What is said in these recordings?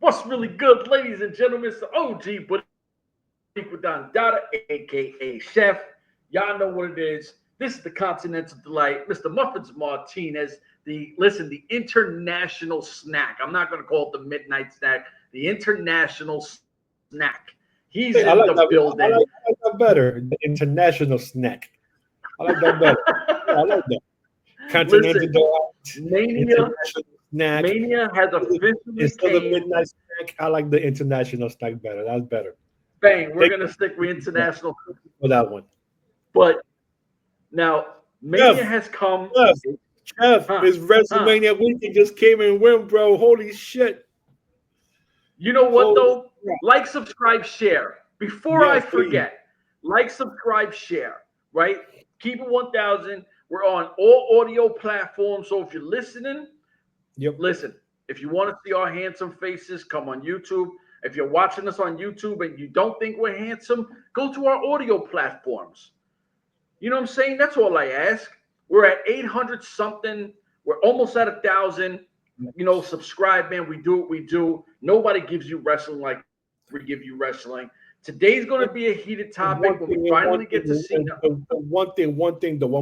What's really good, ladies and gentlemen? It's the OG, but equal down data, aka Chef. Y'all know what it is. This is the Continental Delight, Mr. Muffins Martinez. The international snack. I'm not going to call it the midnight snack. The international snack. He's Hey, in the building. I like that better. The international snack. I like that better. Yeah, I like that. Continental Delight, Mania, snack. Mania has officially Instead of midnight snack, I like the international snack better. That's better. Bang, we're going to stick with international for that one. But now Mania has come. Jeff, it's WrestleMania weekend just came and went, bro. Holy shit. You know what, though? Like, subscribe, share. Before I forget, like, subscribe, share, right? Keep it 1,000. We're on all audio platforms. So if you're listening, listen. If you want to see our handsome faces, come on YouTube. If you're watching us on YouTube and you don't think we're handsome, go to our audio platforms. You know what I'm saying? That's all I ask. We're at 800 something. We're almost at 1,000. You know, subscribe, man. We do what we do. Nobody gives you wrestling like we give you wrestling. Today's going to be a heated topic when we finally get to see. One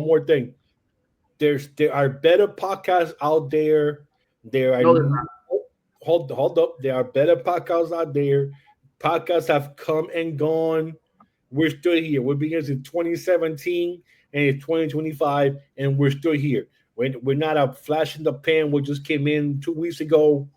more thing. There are better podcasts out there. Hold up. There are better podcasts out there. Podcasts have come and gone. We're still here. We're beginning in 2017 and it's 2025, and we're still here. We're not a flash in the pan. We just came in 2 weeks ago.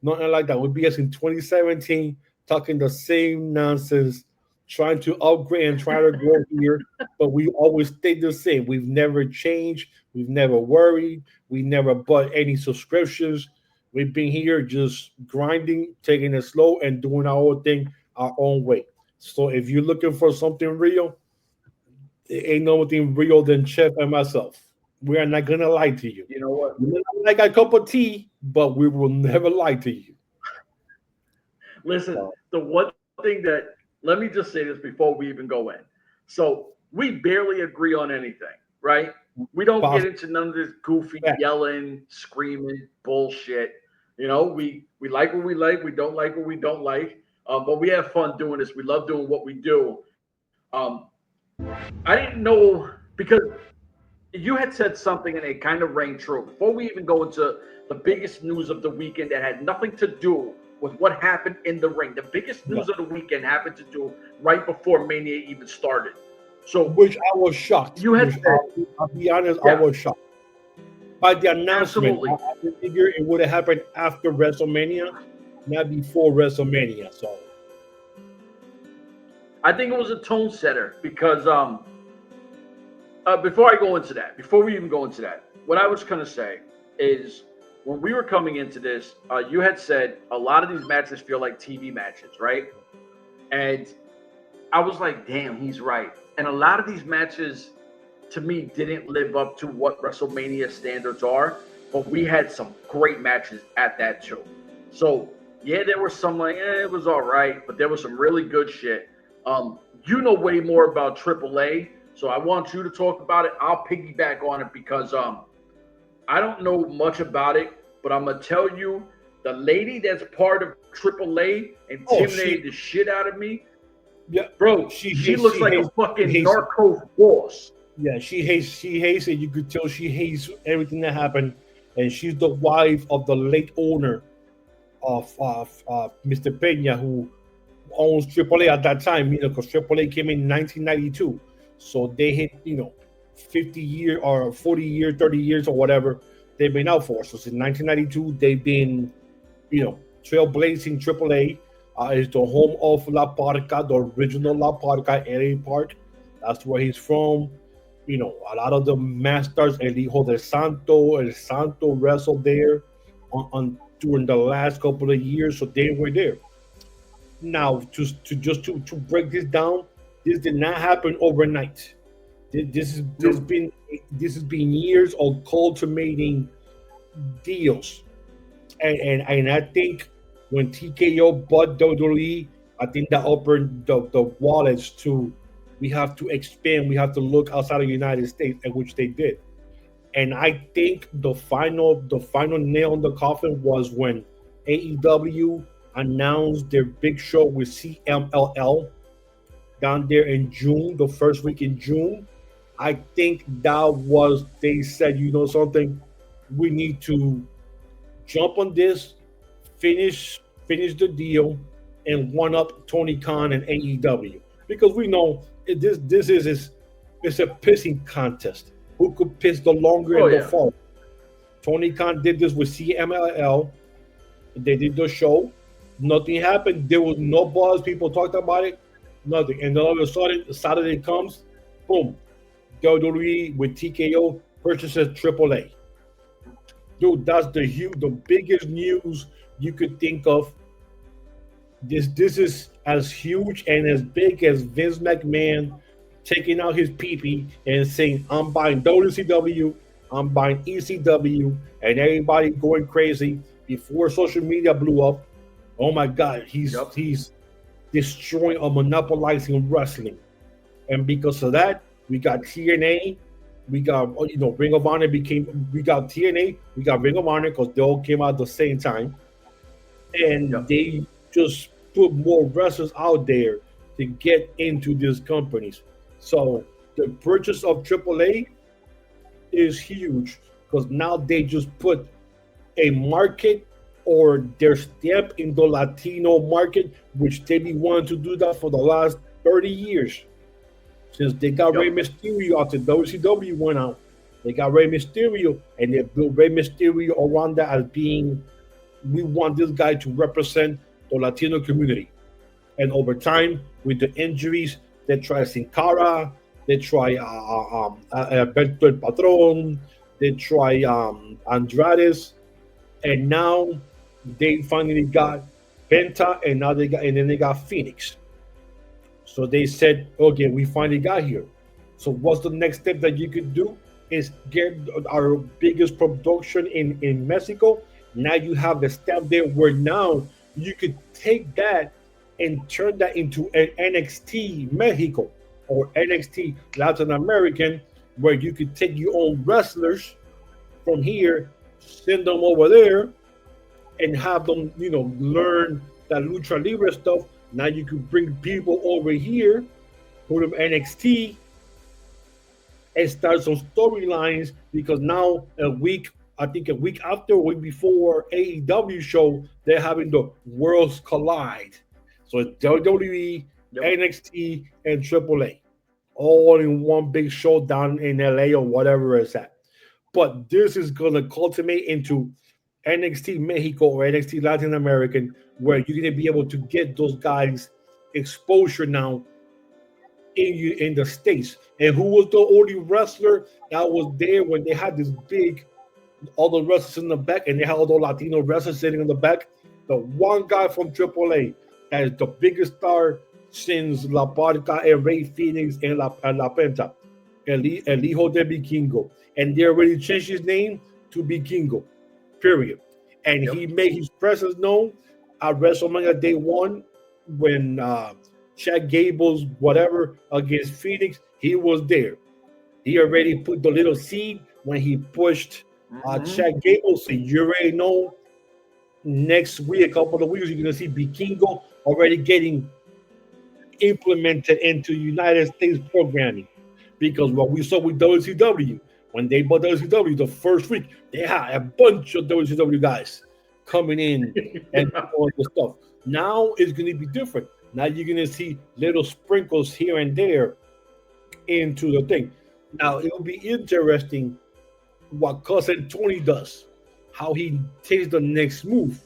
Nothing like that. We're beginning in 2017, talking the same nonsense, trying to upgrade and trying to grow here, but we always stayed the same. We've never changed. We've never worried. We never bought any subscriptions. We've been here just grinding, taking it slow, and doing our own thing our own way. So if you're looking for something real, it ain't nothing real than Chef and myself. We are not going to lie to you. You know what? We might like a cup of tea, but we will never lie to you. Listen, the one thing that, let me just say this before we even go in. So we barely agree on anything, right? We don't get into none of this goofy yelling, screaming bullshit. You know, we like what we like. We don't like what we don't like. But we have fun doing this. We love doing what we do. I didn't know, because you had said something and it kind of rang true. Before we even go into the biggest news of the weekend that had nothing to do with what happened in the ring. The biggest news of the weekend happened to do right before Mania even started. So, which I was shocked. You had said, I'll be honest, I was shocked by the announcement. I figured it would have happened after WrestleMania, not before WrestleMania. So I think it was a tone setter because before we even go into that, what I was going to say is, when we were coming into this, you had said a lot of these matches feel like TV matches, right? And I was like, damn, he's right. And a lot of these matches, to me, didn't live up to what WrestleMania standards are. But we had some great matches at that too. So, yeah, there were some like, it was all right. But there was some really good shit. You know way more about AAA. So I want you to talk about it. I'll piggyback on it because I don't know much about it. But I'm going to tell you, the lady that's part of AAA intimidated the shit out of me. Yeah, bro, she looks like a fucking narco boss. Yeah, she hates it. You could tell she hates everything that happened. And she's the wife of the late owner of Mr. Peña, who owns AAA at that time, because AAA came in 1992. So they hit, 50 years or 40 years, 30 years or whatever they've been out for. So since 1992, they've been, trailblazing AAA. It's the home of La Parca, the original La Parca, LA Park. That's where he's from. A lot of the masters, El Hijo del Santo, El Santo wrestled there during the last couple of years, so they were there. Now, to break this down, this did not happen overnight. This has been years of cultivating deals, and I think when TKO bought WWE, I think that opened the wallets to, we have to expand, we have to look outside of the United States, and which they did. And I think the final nail in the coffin was when AEW announced their big show with CMLL down there in June, the first week in June. I think that was, they said, you know something, we need to jump on this, finish the deal, and one up Tony Khan and AEW, because we know this is it's a pissing contest. Who could piss the longer and the fall? Tony Khan did this with CMLL. They did the show. Nothing happened. There was no buzz. People talked about it. Nothing. And then all of a sudden, Saturday comes, boom. WWE with TKO purchases AAA. Dude, that's the biggest news you could think of. This is as huge and as big as Vince McMahon taking out his pee-pee and saying, I'm buying WCW, I'm buying ECW, and everybody going crazy before social media blew up. Oh my God, he's destroying or monopolizing wrestling. And because of that, we got TNA, we got, Ring of Honor we got TNA, we got Ring of Honor, because they all came out at the same time. And they just put more wrestlers out there to get into these companies. So the purchase of AAA is huge, because now they just put a market or their stamp in the Latino market, which they be wanting to do that for the last 30 years. Since they got Rey Mysterio after WCW went out, they got Rey Mysterio, and they built Rey Mysterio around that as being, we want this guy to represent the Latino community. And over time, with the injuries, they try Sin Cara, they try Alberto El Patron, they try Andrades, and now they finally got Penta, and then they got Phoenix. So they said, okay, we finally got here. So what's the next step that you could do? Is get our biggest production in Mexico. Now you have the stamp there where now you could take that and turn that into an NXT Mexico or NXT Latin American, where you could take your own wrestlers from here, send them over there, and have them, learn that lucha libre stuff. Now you could bring people over here, put them NXT, and start some storylines, because now a week after, a week before AEW show, they're having the worlds collide. So it's WWE, NXT, and AAA, all in one big show down in LA or whatever it's at. But this is going to culminate into NXT Mexico or NXT Latin American, where you're going to be able to get those guys exposure now in the States. And who was the only wrestler that was there when they had this big, all the wrestlers in the back, and they had all the Latino wrestlers sitting in the back? The one guy from AAA that is the biggest star since La Parca and Rey Phoenix and La Penta, El Hijo de Vikingo. And they already changed his name to Vikingo, period. And he made his presence known at WrestleMania Day 1 when Chad Gable's whatever against Phoenix, he was there. He already put the little seed when he pushed Chad Gable. So you already know next week, a couple of weeks, you're going to see Vikingo already getting implemented into United States programming. Because what we saw with WCW, when they bought WCW the first week, they had a bunch of WCW guys coming in and all the stuff. Now it's going to be different. Now you're going to see little sprinkles here and there into the thing. Now it'll be interesting what Cousin Tony does, how he takes the next move.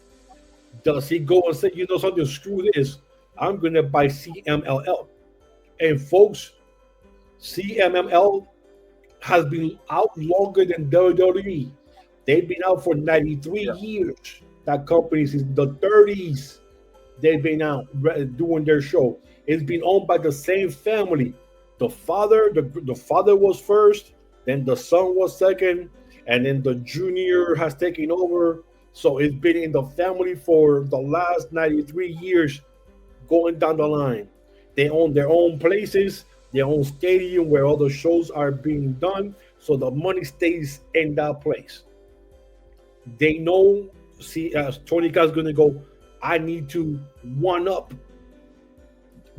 Does he go and say, something, screw this, I'm going to buy CMLL? And folks, CMLL has been out longer than WWE. They've been out for 93 years. That company is in the 30s. They've been out doing their show. It's been owned by the same family. The father was first, then the son was second, and then the junior has taken over. So it's been in the family for the last 93 years, going down the line. They own their own places, their own stadium where all the shows are being done, so the money stays in that place. They know, Tony Khan's going to go, I need to one up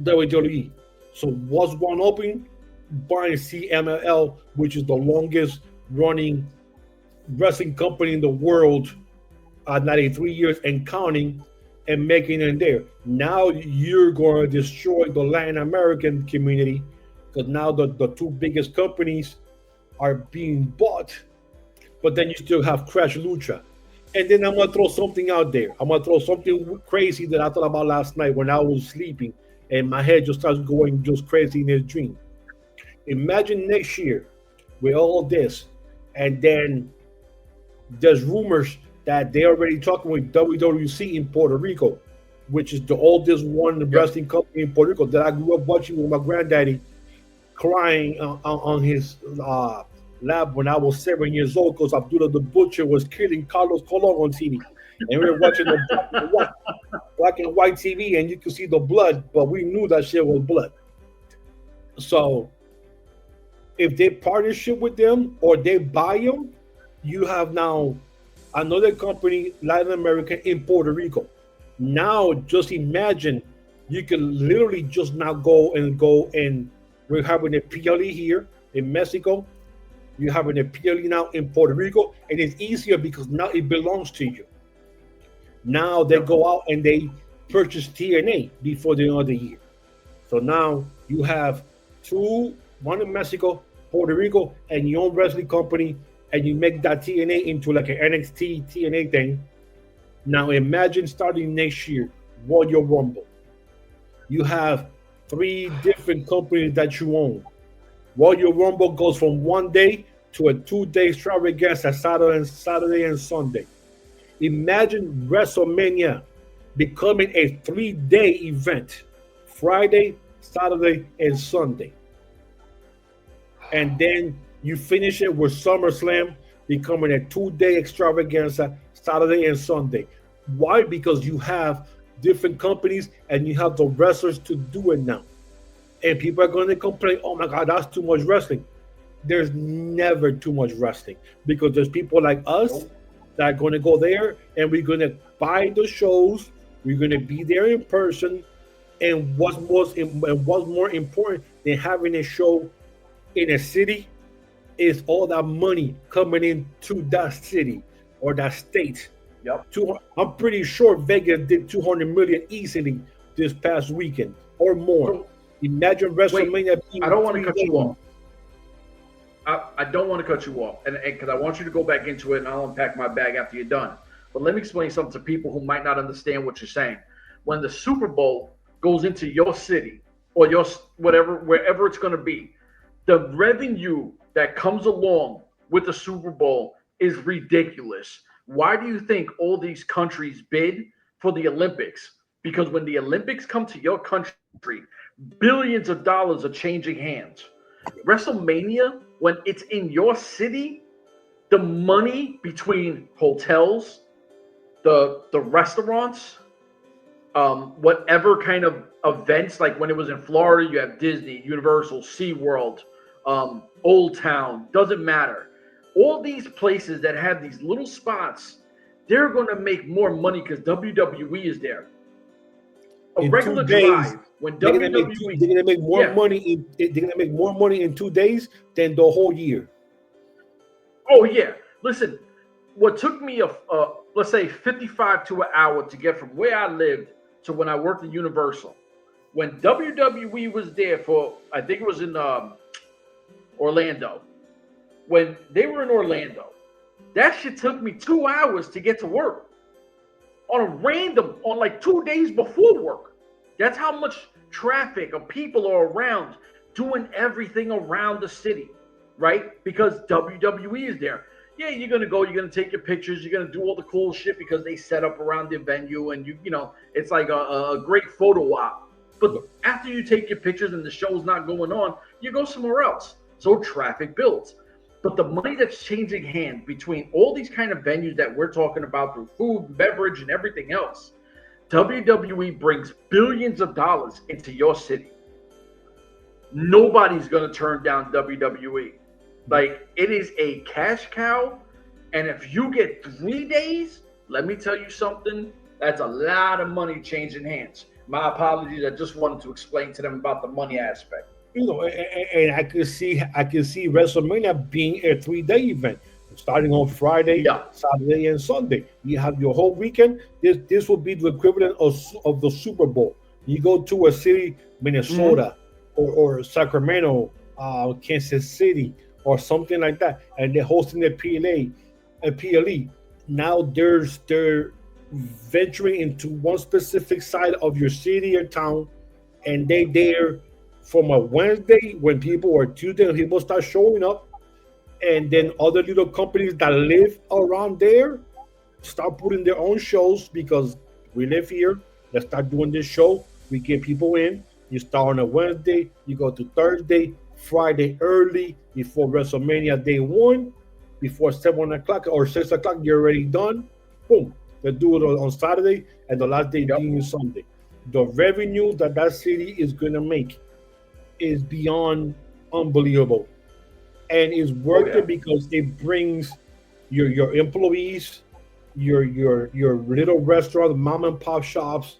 WWE. So what's one upping? Buying CMLL, which is the longest running wrestling company in the world, 93 years and counting, and making it there. Now you're going to destroy the Latin American community because now the two biggest companies are being bought, but then you still have Crash Lucha. And then I'm going to throw something out there. I'm going to throw something crazy that I thought about last night when I was sleeping and my head just starts going just crazy in a dream. Imagine next year with all this, and then there's rumors that they're already talking with WWC in Puerto Rico, which is the oldest one wrestling company in Puerto Rico that I grew up watching with my granddaddy, crying on his lap when I was 7 years old because Abdullah the Butcher was killing Carlos Colon on TV. And we were watching the black and white TV, and you could see the blood, but we knew that shit was blood. So if they partnership with them or they buy them, you have now another company, Latin America in Puerto Rico. Now, just imagine you can literally just now go and we're having a PLE here in Mexico. You're having a PLE now in Puerto Rico, and it's easier because now it belongs to you. Now they go out and they purchase TNA before the end of the year. So now you have one in Mexico, Puerto Rico, and your own wrestling company, and you make that TNA into like an NXT TNA thing. Now imagine starting next year, Royal Rumble. You have 3 different companies that you own. Royal Rumble goes from 1 day to a 2-day extravaganza, Saturday and Sunday. Imagine WrestleMania becoming a 3-day event, Friday, Saturday, and Sunday. And then you finish it with SummerSlam becoming a 2-day extravaganza, Saturday and Sunday. Why? Because you have different companies and you have the wrestlers to do it now. And people are going to complain, oh my God, that's too much wrestling. There's never too much wrestling because there's people like us that are going to go there and we're going to buy the shows. We're going to be there in person. And what's more important than having a show in a city is all that money coming into that city or that state. Yep. I'm pretty sure Vegas did 200 million easily this past weekend or more. Imagine WrestleMania. I don't want to cut you off. I don't want to cut you off, and because I want you to go back into it, and I'll unpack my bag after you're done. But let me explain something to people who might not understand what you're saying. When the Super Bowl goes into your city or your wherever it's going to be, the revenue that comes along with the Super Bowl is ridiculous. Why do you think all these countries bid for the Olympics? Because when the Olympics come to your country, billions of dollars are changing hands. WrestleMania, when it's in your city, the money between hotels, the restaurants, whatever kind of events, like when it was in Florida, you have Disney, Universal, SeaWorld, Old Town, doesn't matter. All these places that have these little spots, they're going to make more money because WWE is there. A regular drive, when WWE, they're going to make more money. They're going to make more money in 2 days than the whole year. Oh yeah, listen. What took me let's say 55 to an hour to get from where I lived to when I worked at Universal, when WWE was there for, I think it was in Orlando. When they were in Orlando, that shit took me 2 hours to get to work on like 2 days before work. That's how much traffic of people are around doing everything around the city, right? Because WWE is there. Yeah, you're going to go, you're going to take your pictures, you're going to do all the cool shit because they set up around the venue and you know, it's like a great photo op. But after you take your pictures and the show's not going on, you go somewhere else. So traffic builds. But the money that's changing hands between all these kind of venues that we're talking about through food, beverage, and everything else, WWE brings billions of dollars into your city. Nobody's going to turn down WWE. Like, it is a cash cow. And if you get 3 days, let me tell you something. That's a lot of money changing hands. My apologies. I just wanted to explain to them about the money aspect. You know, and I could see WrestleMania being a 3-day event, starting on Friday, Yeah. Saturday, and Sunday. You have your whole weekend. This will be the equivalent of the Super Bowl. You go to a city, Minnesota, or Sacramento, Kansas City, or something like that, and they're hosting the PLE. Now they're venturing into one specific side of your city or town, and they there from a Wednesday when people, or Tuesday when people start showing up, and then other little companies that live around there start putting their own shows because we live here. Let's start doing this show. We get people in. You start on a Wednesday, you go to Thursday, Friday early before WrestleMania day 1, before 7 o'clock or 6 o'clock, you're already done. Boom. They do it on Saturday, and the last day being Sunday. The revenue that city is going to make is beyond unbelievable, and it's worth it because it brings your employees, your little restaurants, mom and pop shops,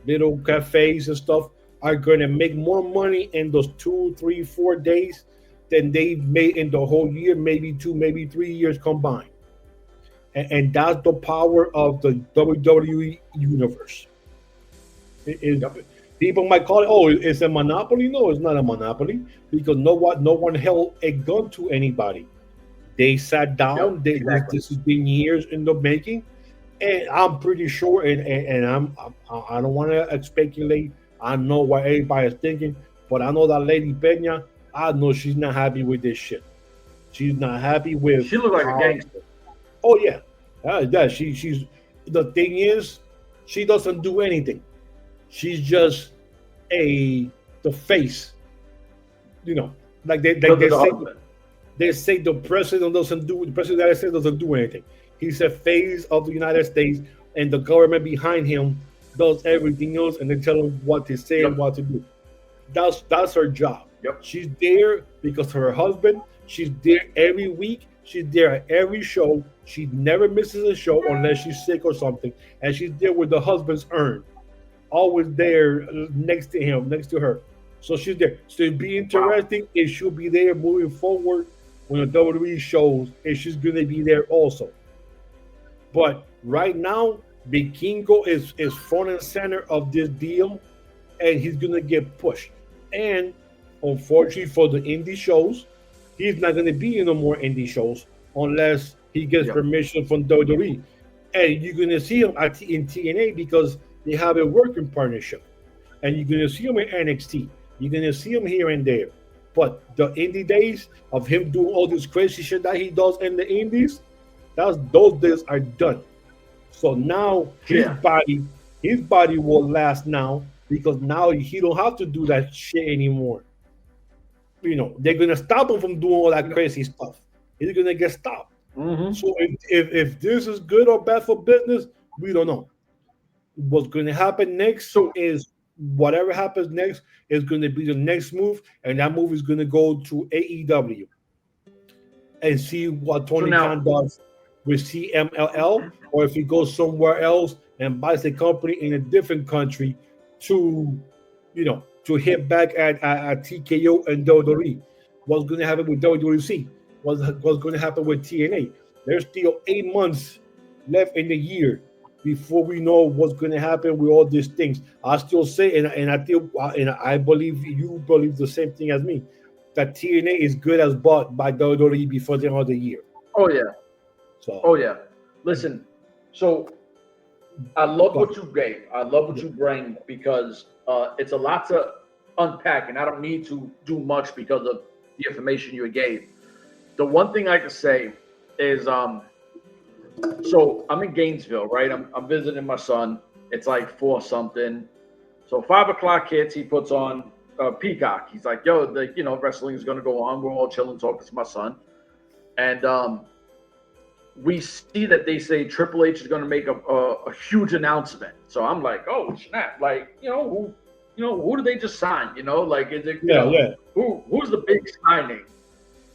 little cafes and stuff are going to make more money in those 2, 3, 4 days than they made in the whole year, maybe 2, maybe 3 years combined. And that's the power of the WWE universe. People might call it, oh, it's a monopoly. No, it's not a monopoly because no one held a gun to anybody. They sat down. This has been years in the making, and I'm pretty sure. And I don't want to speculate. I know what everybody's thinking, but I know that Lady Peña. I know she's not happy with this shit. She's not happy with. She looks like a gangster. Oh yeah, she's. The thing is, she doesn't do anything. She's just the face, you know. Like they say the president doesn't do. The president of the United States doesn't do anything. He's a face of the United States, and the government behind him does everything else, and they tell him what to say and what to do. That's her job. She's there because of her husband. She's there every week. She's there at every show. She never misses a show unless she's sick or something, and she's there with the husband's urn. Always there next to him, next to her. So she's there. So it'd be interesting if she'll be there moving forward when the WWE shows, and she's going to be there also. But right now, Vikingo is front and center of this deal, and he's going to get pushed. And unfortunately for the indie shows, he's not going to be in no more indie shows unless he gets permission from WWE. And you're going to see him in TNA because they have a working partnership, and you're going to see him in NXT. You're going to see him here and there. But the indie days of him doing all this crazy shit that he does in the indies, those days are done. So now his body will last now because now he don't have to do that shit anymore. You know, they're going to stop him from doing all that crazy stuff. He's going to get stopped. So if this is good or bad for business, we don't know. What's going to happen next is whatever happens next is going to be the next move, and that move is going to go to AEW and see what Tony Khan does with CMLL, or if he goes somewhere else and buys a company in a different country to hit back at TKO and WWE. What's going to happen with WWC? What's going to happen with TNA? There's still 8 months left in the year before we know what's going to happen with all these things. I still say, and I believe you believe the same thing as me, that TNA is good as bought by WWE before the end of the year. Oh yeah. Listen, so I love what you gave. I love what you bring because it's a lot to unpack, and I don't need to do much because of the information you gave. The one thing I can say is, so I'm in Gainesville, right? I'm visiting my son. It's like 4 something. So 5 o'clock hits. He puts on Peacock. He's like, "Yo, wrestling is gonna go on." We're all chilling, talking to my son, and we see that they say Triple H is gonna make a huge announcement. So I'm like, "Oh snap!" Like, who did they just sign? Like, is it who's the big signing?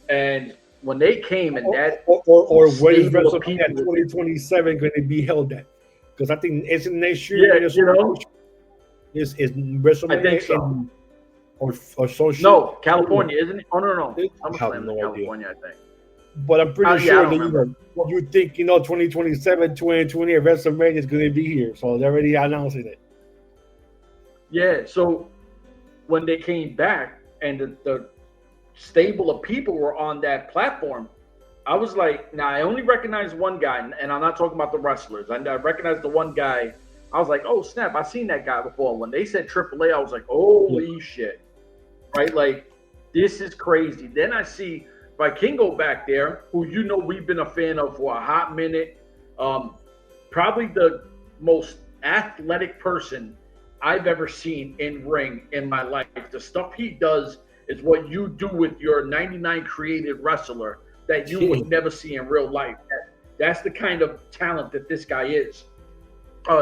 And when they came and that or where is WrestleMania 2027 going to be held at? Because I think it's next year. Yeah, you know, is WrestleMania I think so. or so shit. No, California, isn't it? Oh no, I have SummerSlam no in idea. California, I think. But I'm pretty Yeah, I sure don't that remember. you think 2027, 2020 WrestleMania is going to be here, so they're already announcing it. Yeah, so when they came back and the stable of people were on that platform, I was like, now I only recognize one guy, and I'm not talking about the wrestlers. I recognize the one guy. I was like, oh snap, I've seen that guy before. When they said AAA, I was like, holy shit, right? Like, this is crazy. Then I see Vikingo back there, who we've been a fan of for a hot minute. Probably the most athletic person I've ever seen in ring in my life. The stuff he does is what you do with your 99 created wrestler that you would never see in real life. That's the kind of talent that this guy is.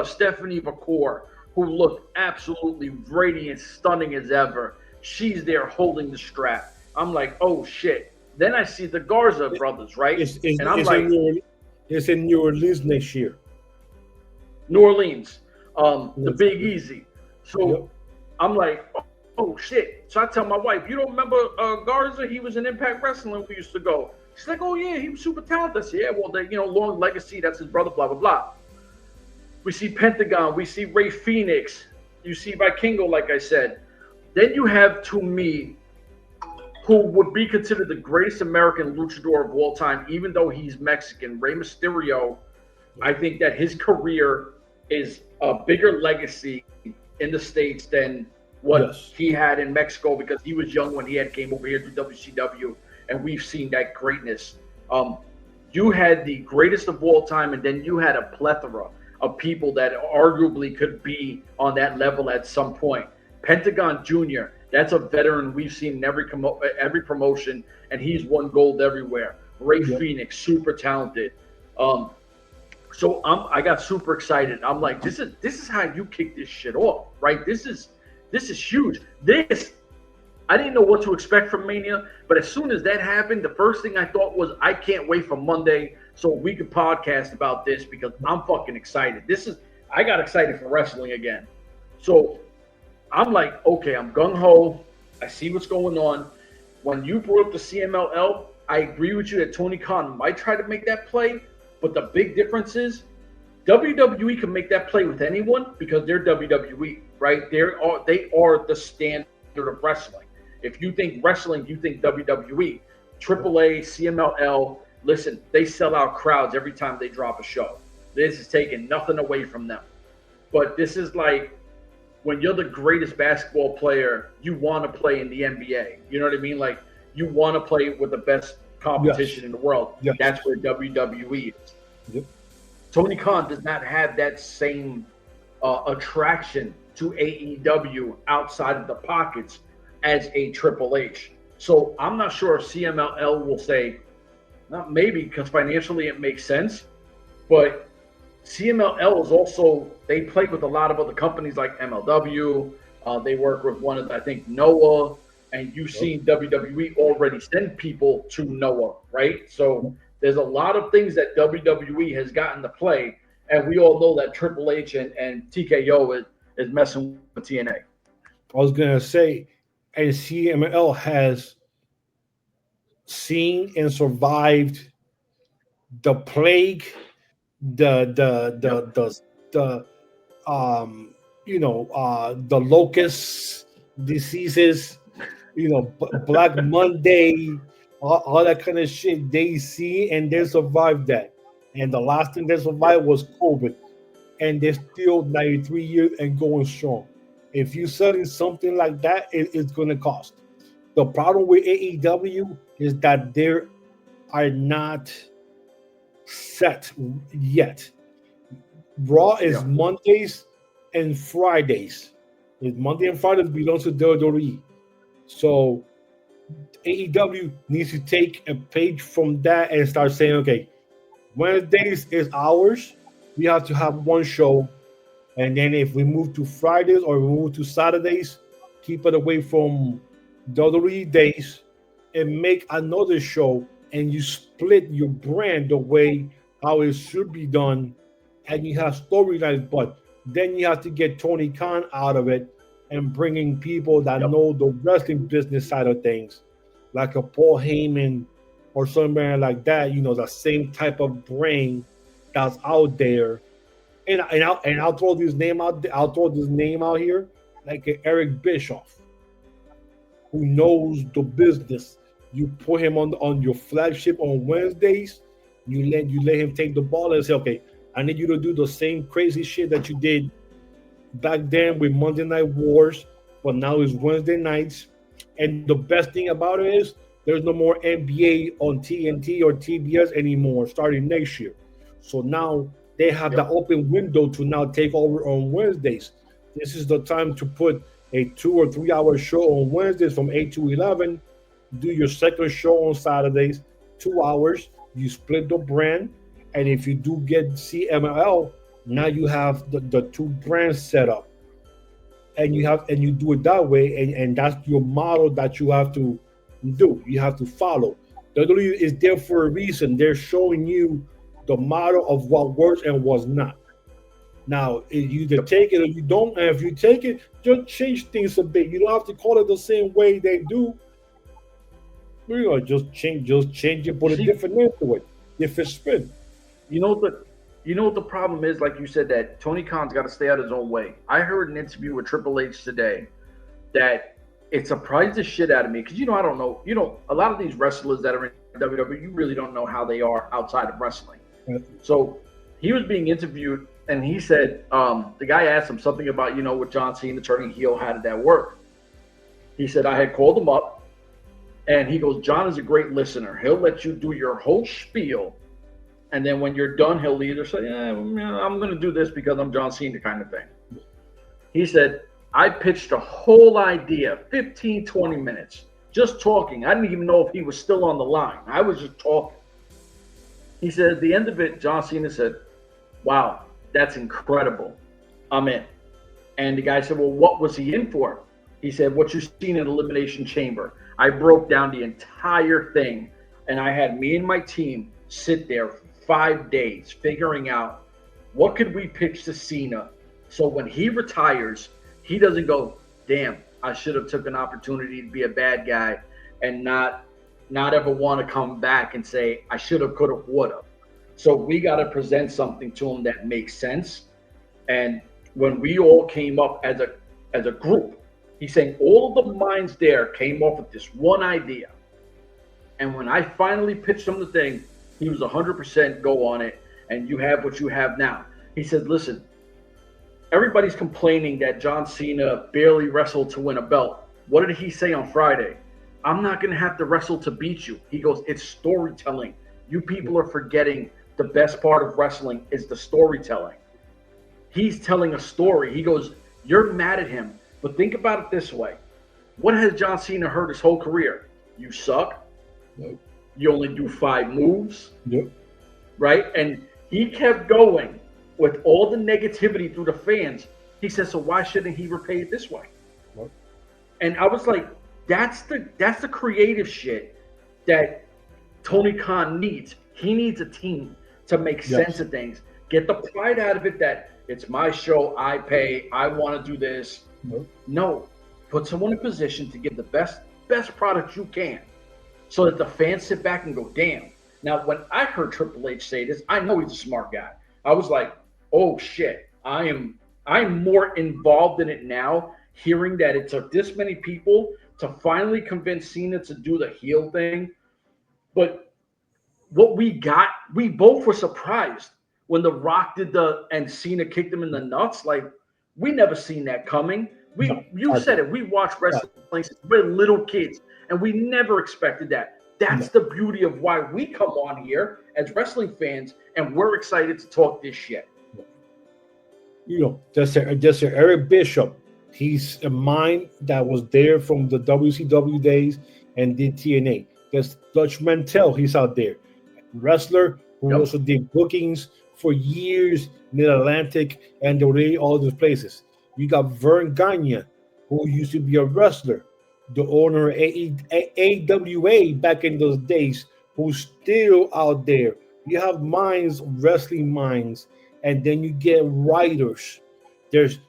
Stephanie McCoy, who looked absolutely radiant, stunning as ever. She's there holding the strap. I'm like, oh shit. Then I see the Garza brothers, right? And I'm like, it's in New Orleans next year. New Orleans, the Big Easy. So I'm like, oh shit. So I tell my wife, you don't remember Garza? He was in Impact Wrestling. We used to go. She's like, oh yeah, he was super talented. I said, yeah, well, long legacy. That's his brother. Blah blah blah. We see Pentagon. We see Ray Phoenix. You see Vikingo, like I said. Then you have, to me, who would be considered the greatest American luchador of all time, even though he's Mexican, Rey Mysterio. I think that his career is a bigger legacy in the States than what he had in Mexico, because he was young when he came over here to WCW, and we've seen that greatness. You had the greatest of all time, and then you had a plethora of people that arguably could be on that level at some point. Pentagon Jr., that's a veteran we've seen in every promotion, and he's won gold everywhere. Ray Phoenix, super talented. So I got super excited. I'm like, this is how you kick this shit off, right? This is huge. I didn't know what to expect from Mania, but as soon as that happened, the first thing I thought was, I can't wait for Monday so we could podcast about this, because I'm fucking excited. I got excited for wrestling again. So I'm like, okay, I'm gung-ho. I see what's going on. When you brought up the CMLL, I agree with you that Tony Khan might try to make that play, but the big difference is WWE can make that play with anyone because they're WWE, right? They are the standard of wrestling. If you think wrestling, you think WWE. AAA, CMLL, listen, they sell out crowds every time they drop a show. This is taking nothing away from them. But this is like, when you're the greatest basketball player, you want to play in the NBA. You know what I mean? Like, you want to play with the best competition in the world. That's where WWE is. Tony Khan does not have that same attraction to AEW outside of the pockets as a Triple H. So I'm not sure if CMLL will say, not maybe, because financially it makes sense, but CMLL is also, they play with a lot of other companies like MLW. They work with one of, I think, N.W.A, and you've seen WWE already send people to N.W.A, right? So there's a lot of things that WWE has gotten to play, and we all know that Triple H and TKO is messing with TNA. I was going to say, and CMLL has seen and survived the plague, the locusts, diseases, Black Monday, all that kind of shit. They see and they survived that. And the last thing they survived was COVID. And they're still 93 years and going strong. If you're selling something like that, it's going to cost. The problem with AEW is that they are not set yet. Raw is Mondays and Fridays. Monday and Fridays belongs to WWE. So AEW needs to take a page from that and start saying, okay, Wednesdays is ours. We have to have one show. And then if we move to Fridays or we move to Saturdays, keep it away from WWE days and make another show, and you split your brand the way how it should be done and you have storylines, but then you have to get Tony Khan out of it and bringing people that know the wrestling business side of things, like a Paul Heyman or somebody like that. You know, the same type of brain that's out there. And I'll throw this name out. I'll throw this name out here, like Eric Bischoff, who knows the business. You put him on your flagship on Wednesdays. You let him take the ball and say, okay, I need you to do the same crazy shit that you did back then with Monday Night Wars, but now it's Wednesday nights. And the best thing about it is there's no more NBA on TNT or TBS anymore starting next year. So now they have the open window to now take over on Wednesdays. This is the time to put a 2 or 3 hour show on Wednesdays from 8 to 11. Do your second show on Saturdays, 2 hours. You split the brand. And if you do get CMLL, now you have the two brands set up. And you do it that way, and that's your model that you have to do. You have to follow. WWE is there for a reason. They're showing you the model of what works and what's not. Now, if you either take it or you don't, and if you take it, just change things a bit. You don't have to call it the same way they do. You know, just change it, put a different name to it. If it's spin. You know what the problem is? Like you said, that Tony Khan's got to stay out his own way. I heard an interview with Triple H today that it surprised the shit out of me because I don't know. A lot of these wrestlers that are in WWE, you really don't know how they are outside of wrestling. So he was being interviewed, and he said the guy asked him something about with John Cena turning heel, how did that work? He said, I had called him up, and he goes, John is a great listener. He'll let you do your whole spiel. And then when you're done, he'll either say, I'm going to do this because I'm John Cena kind of thing. He said, I pitched a whole idea, 15, 20 minutes, just talking. I didn't even know if he was still on the line. I was just talking. He said, at the end of it, John Cena said, wow, that's incredible. I'm in. And the guy said, well, what was he in for? He said, what you've seen in Elimination Chamber. I broke down the entire thing, and I had me and my team sit there 5 days figuring out what could we pitch to Cena so when he retires, he doesn't go, damn, I should have took an opportunity to be a bad guy and not ever want to come back and say, I should have, could have, would have. So we got to present something to him that makes sense. And when we all came up as a group, he's saying all of the minds there came off with this one idea. And when I finally pitched him the thing, he was 100% go on it, and you have what you have now. He said, listen, everybody's complaining that John Cena barely wrestled to win a belt. What did he say on Friday? I'm not going to have to wrestle to beat you. He goes, it's storytelling. You people are forgetting the best part of wrestling is the storytelling. He's telling a story. He goes, you're mad at him, but think about it this way. What has John Cena heard his whole career? You suck. Nope. You only do 5 moves. Yep. Right? And he kept going with all the negativity through the fans. He said, so why shouldn't he repay it this way? Nope. And I was like, that's the creative shit that Tony Khan needs. He needs a team to make sense of things. Get the pride out of it that it's my show, I pay, I want to do this. Nope. No. Put someone in position to give the best product you can, so that the fans sit back and go, damn. Now, when I heard Triple H say this, I know he's a smart guy. I was like, oh shit, I'm more involved in it now, hearing that it took this many people to finally convince Cena to do the heel thing. But what we got, we both were surprised when The Rock did and Cena kicked him in the nuts. Like, we never seen that coming. You said it. We watched wrestling since we were little kids, and we never expected that. That's the beauty of why we come on here as wrestling fans, and we're excited to talk this shit. Just Eric Bishop. He's a mind that was there from the WCW days and did TNA. There's Dutch Mantell. He's out there. Wrestler who also did bookings for years, Mid-Atlantic, and all these places. You got Vern Gagne, who used to be a wrestler, the owner of AWA back in those days, who's still out there. You have minds, wrestling minds, and then you get writers. There's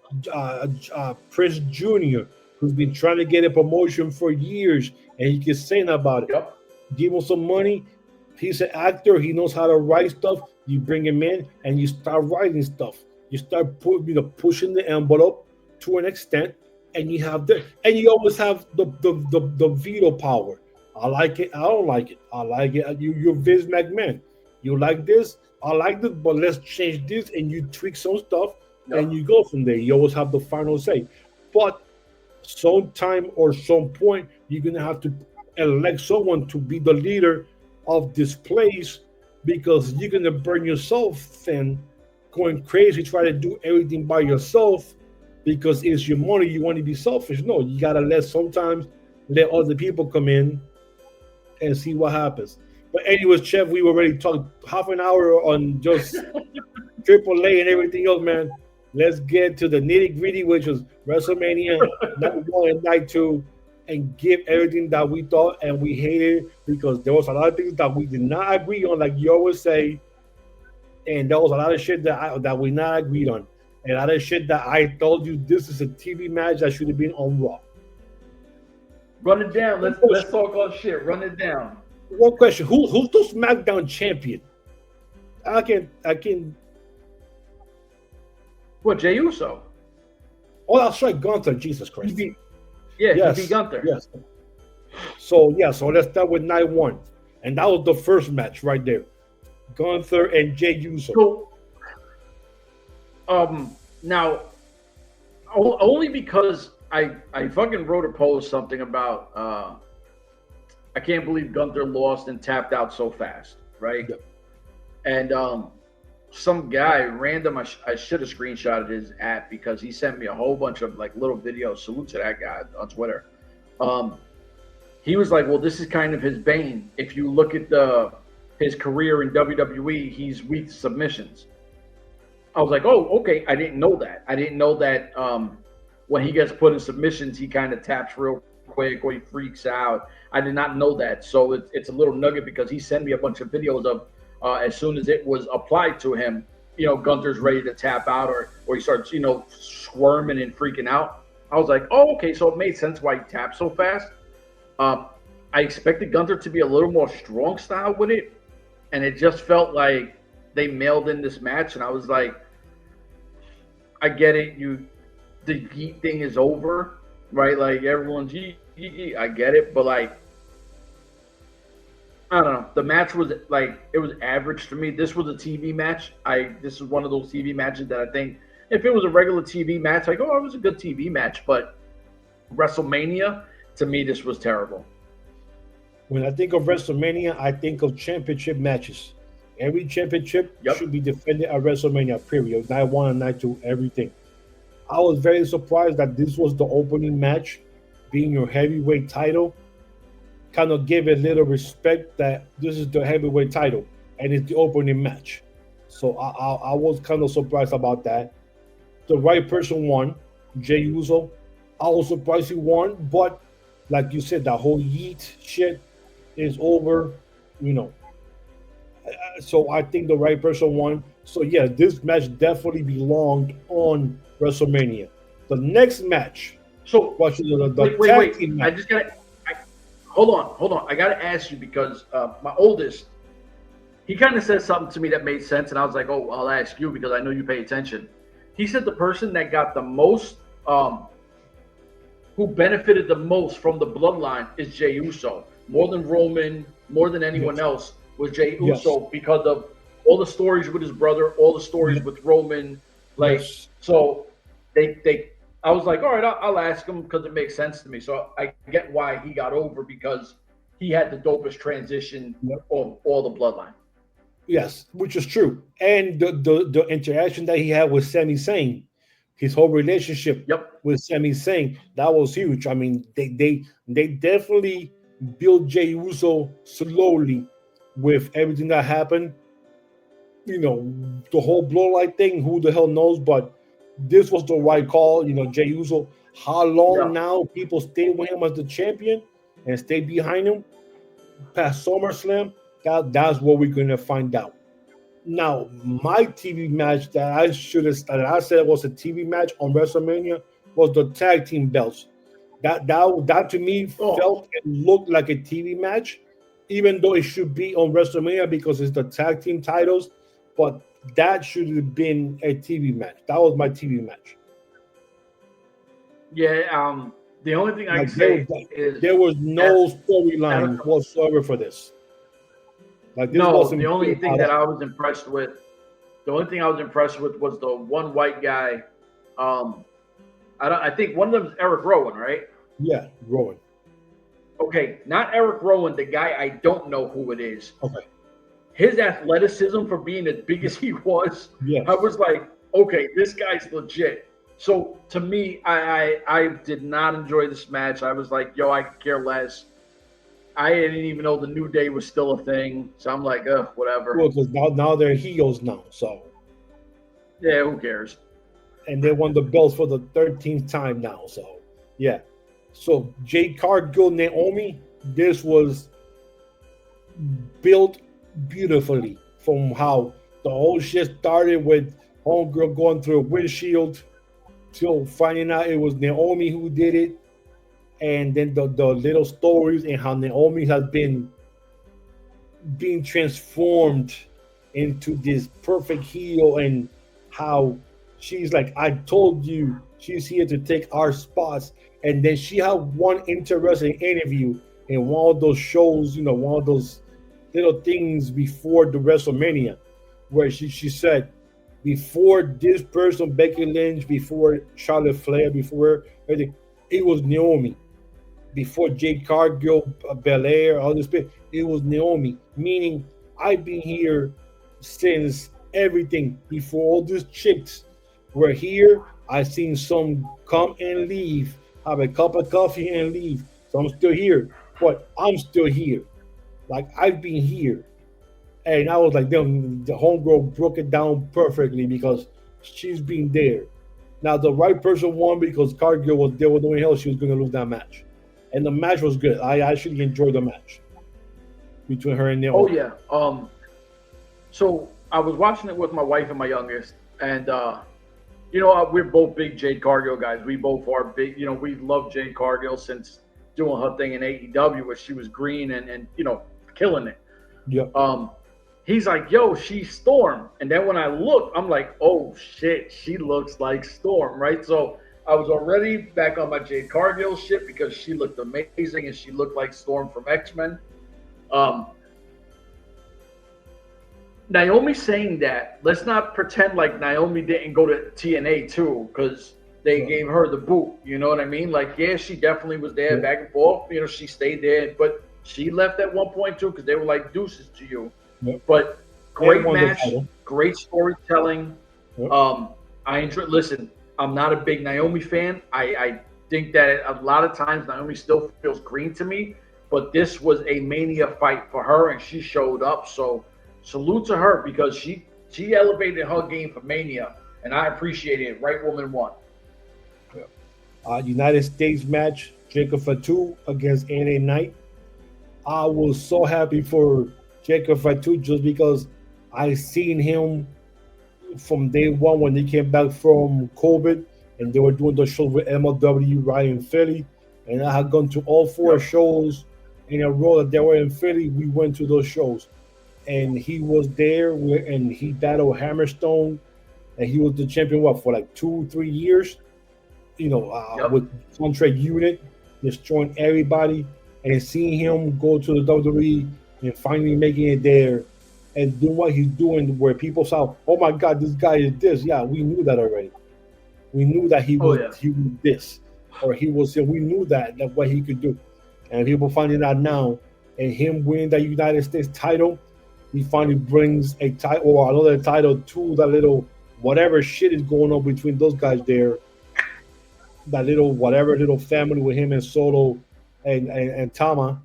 Prince Jr., who's been trying to get a promotion for years, and he keeps saying about it. Yep. Give him some money. He's an actor. He knows how to write stuff. You bring him in, and you start writing stuff. You start pushing the envelope to an extent, and you have and you always have the veto power. I like it. I don't like it. I like it. You're Vince McMahon. You like this. I like this, but let's change this, and you tweak some stuff, and you go from there. You always have the final say. But sometime or some point, you're gonna have to elect someone to be the leader of this place, because you're gonna burn yourself thin, going crazy, try to do everything by yourself because it's your money. You want to be selfish. No, you gotta sometimes let other people come in and see what happens. But anyways, Chef, we already talked half an hour on just AAA and everything else, man. Let's get to the nitty gritty, which was WrestleMania night 1 and night 2, and give everything that we thought and we hated, because there was a lot of things that we did not agree on, like you always say, and there was a lot of shit that we not agreed on, and a lot of shit that I told you this is a TV match that should have been on Raw. Run it down. Let's talk all shit. Run it down. One question: who's the SmackDown champion? I can. What, Jey Uso? Oh, that's right, Gunther. Jesus Christ. He beat Gunther. Yes. So let's start with night 1, and that was the first match right there. Gunther and Jey Uso. So, now, only because I fucking wrote a post something about I can't believe Gunther lost and tapped out so fast, right? Yep. And some guy random, I should have screenshotted his app, because he sent me a whole bunch of like little videos. Salute to that guy on Twitter. He was like, well, this is kind of his bane. If you look at his career in WWE, he's weak to submissions. I was like, oh, okay. I didn't know that. I didn't know that when he gets put in submissions, he kind of taps real quick or he freaks out. I did not know that. So it's a little nugget, because he sent me a bunch of videos of as soon as it was applied to him, Gunther's ready to tap out, or he starts, squirming and freaking out. I was like, oh, okay. So it made sense why he tapped so fast. I expected Gunther to be a little more strong style with it, and it just felt like they mailed in this match. And I was like, I get it. The Yeet thing is over, right? Like everyone's Yeet. I get it, but like, I don't know. The match was like, it was average to me. This was a TV match. This is one of those TV matches that I think if it was a regular TV match, like, oh, it was a good TV match. But WrestleMania, to me, this was terrible. When I think of WrestleMania, I think of championship matches. Every championship should be defended at WrestleMania, period. Night 1 and night 2, everything. I was very surprised that this was the opening match, being your heavyweight title. Kind of give it a little respect that this is the heavyweight title and it's the opening match. So I was kind of surprised about that. The right person won, Jey Uso. I was surprised he won, but like you said, that whole Yeet shit is over, So I think the right person won. So yeah, this match definitely belonged on WrestleMania. The next match. So watch the wait. team match. I just gotta hold on. I gotta ask you, because my oldest, he kind of said something to me that made sense, and I was like, oh, I'll ask you because I know you pay attention. He said the person that got the most, who benefited the most from the bloodline is Jey Uso. More than Roman, more than anyone else was Jey Uso, because of all the stories with his brother, all the stories with Roman. So I was like, all right, I'll ask him because it makes sense to me. So I get why he got over, because he had the dopest transition of all the bloodline. Yes, which is true. And the interaction that he had with Sami Zayn, his whole relationship with Sami Zayn, that was huge. I mean, they definitely built Jey Uso slowly with everything that happened. The whole bloodline thing, who the hell knows, but this was the right call. Jey Uso, how long now people stay with him as the champion and stay behind him past SummerSlam, that's what we're going to find out. Now, my TV match that I said was a TV match on WrestleMania was the tag team belts. That to me Oh, felt and looked like a TV match, even though it should be on WrestleMania because it's the tag team titles. But that should have been a TV match. That was my TV match. yeah. The only thing I Like can say is there was no storyline at- whatsoever for this. Like this no. The wasn't only built thing out that of- I was impressed with, the only thing I was impressed with was the one white guy. I think one of them is Eric Rowan, right? yeah, Rowan. Okay, not Eric Rowan, the guy I don't know who it is. Okay. His athleticism for being as big as he was, Yes. I was like, okay, this guy's legit. So to me, I did not enjoy this match. I was like, yo, I could care less. I didn't even know the New Day was still a thing. So I'm like, whatever. Well, because now they're heels now, so Yeah, who cares? and they won the belts for the 13th time now. So yeah. So Jade Cargill, Naomi, this was built beautifully from how the whole shit started with Homegirl going through a windshield till finding out it was Naomi who did it. And then the little stories and how Naomi has been being transformed into this perfect heel and how she's like, I told you she's here to take our spots. And then she had one interesting interview in one of those shows, one of those little things before the WrestleMania, where she said, before this person, Becky Lynch, before Charlotte Flair, before everything, it was Naomi. Before Jade Cargill, Belair, all this, it was Naomi. Meaning, I've been here since everything. Before all these chicks were here, I've seen some come and leave, have a cup of coffee and leave. So I'm still here, but I'm still here. Like I've been here. And I was like, damn, the homegirl broke it down perfectly because she's been there. Now the right person won because Cargill was there with no one else. She was going to lose that match, and the match was good. I actually enjoyed the match between her and Naomi. Oh yeah. So I was watching it with my wife and my youngest, and we're both big Jade Cargill guys. We both are big. We love Jade Cargill since doing her thing in AEW, where she was green and killing it. Yeah. He's like, yo, she's Storm. And then when I look, I'm like, oh shit, she looks like Storm, right? So I was already back on my Jade Cargill shit because she looked amazing and she looked like Storm from X-Men. Naomi saying that, let's not pretend like Naomi didn't go to TNA too, because they gave her the boot. You know what I mean? Like, yeah, she definitely was there back and forth. She stayed there, but she left at one point too because they were like deuces to you. Yep. But great match, title. great storytelling. Yep. I enjoy. Listen, I'm not a big Naomi fan. I think that a lot of times Naomi still feels green to me, but this was a Mania fight for her, and she showed up. So salute to her because she elevated her game for Mania, and I appreciate it. Right woman won. United States match, Jacob Fatu against NA Knight. I was so happy for Jacob Fatu just because I seen him from day one when he came back from COVID and they were doing the show with MLW right in Philly. And I had gone to all four shows in a row that they were in Philly. We went to those shows. And he was there and he battled Hammerstone. And he was the champion, for like 2-3 years? With contract unit, destroying everybody. And seeing him go to the WWE and finally making it there and doing what he's doing where people saw, oh my God, this guy is this. Yeah, we knew that already. We knew that he was this. Or we knew that what he could do. And people finding out now, and him winning the United States title, he finally brings a title or another title to that little whatever shit is going on between those guys there. That little family with him and Solo and Tama.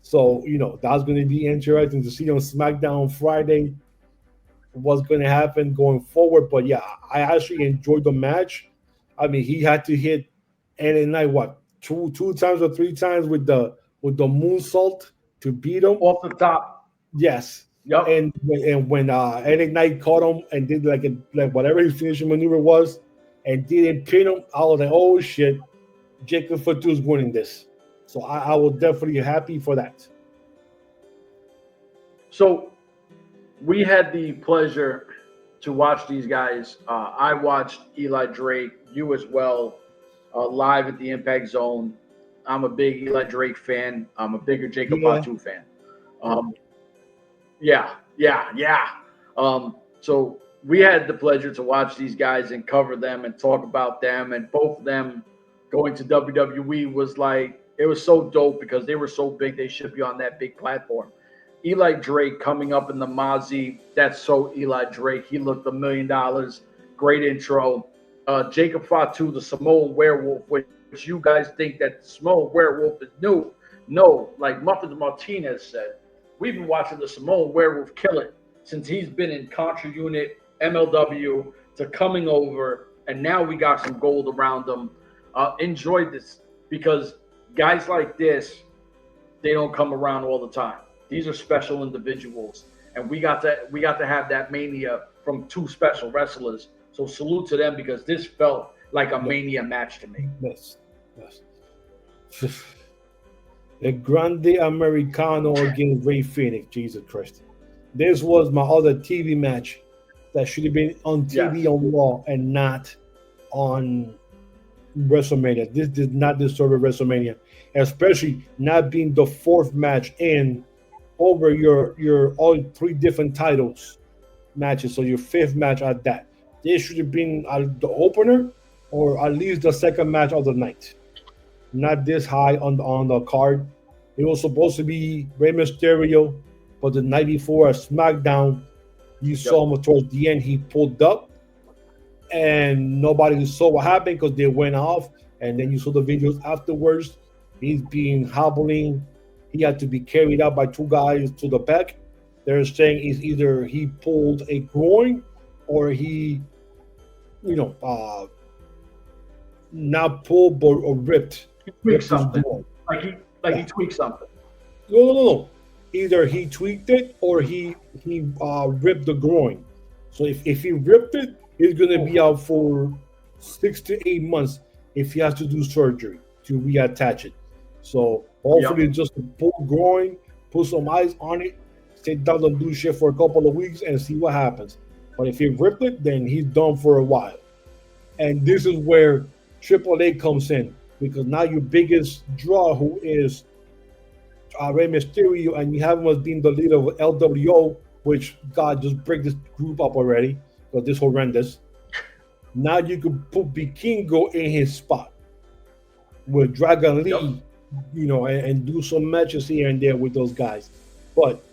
So, that's going to be interesting to see on SmackDown Friday what's going to happen going forward. But yeah, I actually enjoyed the match. I mean, he had to hit NA Knight, two times or 3 times with the moonsault to beat him. Off the top. Yes. Yep. And when LA Knight caught him and did like whatever his finishing maneuver was, and didn't pin him, I was like, oh shit, Jacob Fatu's winning this. So I was definitely happy for that. So we had the pleasure to watch these guys. I watched Eli Drake, you as well, live at the Impact Zone. I'm a big Eli Drake fan. I'm a bigger Jacob Fatu fan. Yeah. So we had the pleasure to watch these guys and cover them and talk about them. And both of them going to WWE was like, it was so dope because they were so big. They should be on that big platform. Eli Drake coming up in the Mozzie. That's so Eli Drake. He looked $1 million. Great intro. Jacob Fatu, the Samoan werewolf, which you guys think that the Samoan werewolf is new. No, like Muffins Martinez said, we've been watching the Samoan werewolf kill it since he's been in Contra Unit, MLW, to coming over, and now we got some gold around him. Enjoyed this because guys like this, they don't come around all the time. These are special individuals, and we got to have that mania from two special wrestlers. So salute to them because this felt like a mania match to me. Yes. The Grande Americano against Ray Phoenix. Jesus Christ. This was my other TV match that should have been on TV on Raw and not on WrestleMania. This did not deserve a WrestleMania, especially not being the fourth match in over your all three different titles matches. So your fifth match at that. This should have been the opener or at least the second match of the night. Not this high on the card. It was supposed to be Rey Mysterio, but the night before at SmackDown, you saw him towards the end. He pulled up, and nobody saw what happened because they went off. And then you saw the videos afterwards. He's being hobbling. He had to be carried out by two guys to the back. They're saying it's either he pulled a groin or he, not pulled but or ripped. He tweaked something. He tweaked something. No. Either he tweaked it or he ripped the groin. So if he ripped it, he's going to be out for 6 to 8 months if he has to do surgery to reattach it. So hopefully just a pull groin, put some ice on it, sit down and do shit for a couple of weeks and see what happens. But if he ripped it, then he's done for a while. And this is where AAA comes in because now your biggest draw, who is Rey Mysterio, and you have him as being the leader of LWO, which God just break this group up already because this horrendous. Now you could put Vikingo in his spot with Dragon Lee, and do some matches here and there with those guys. But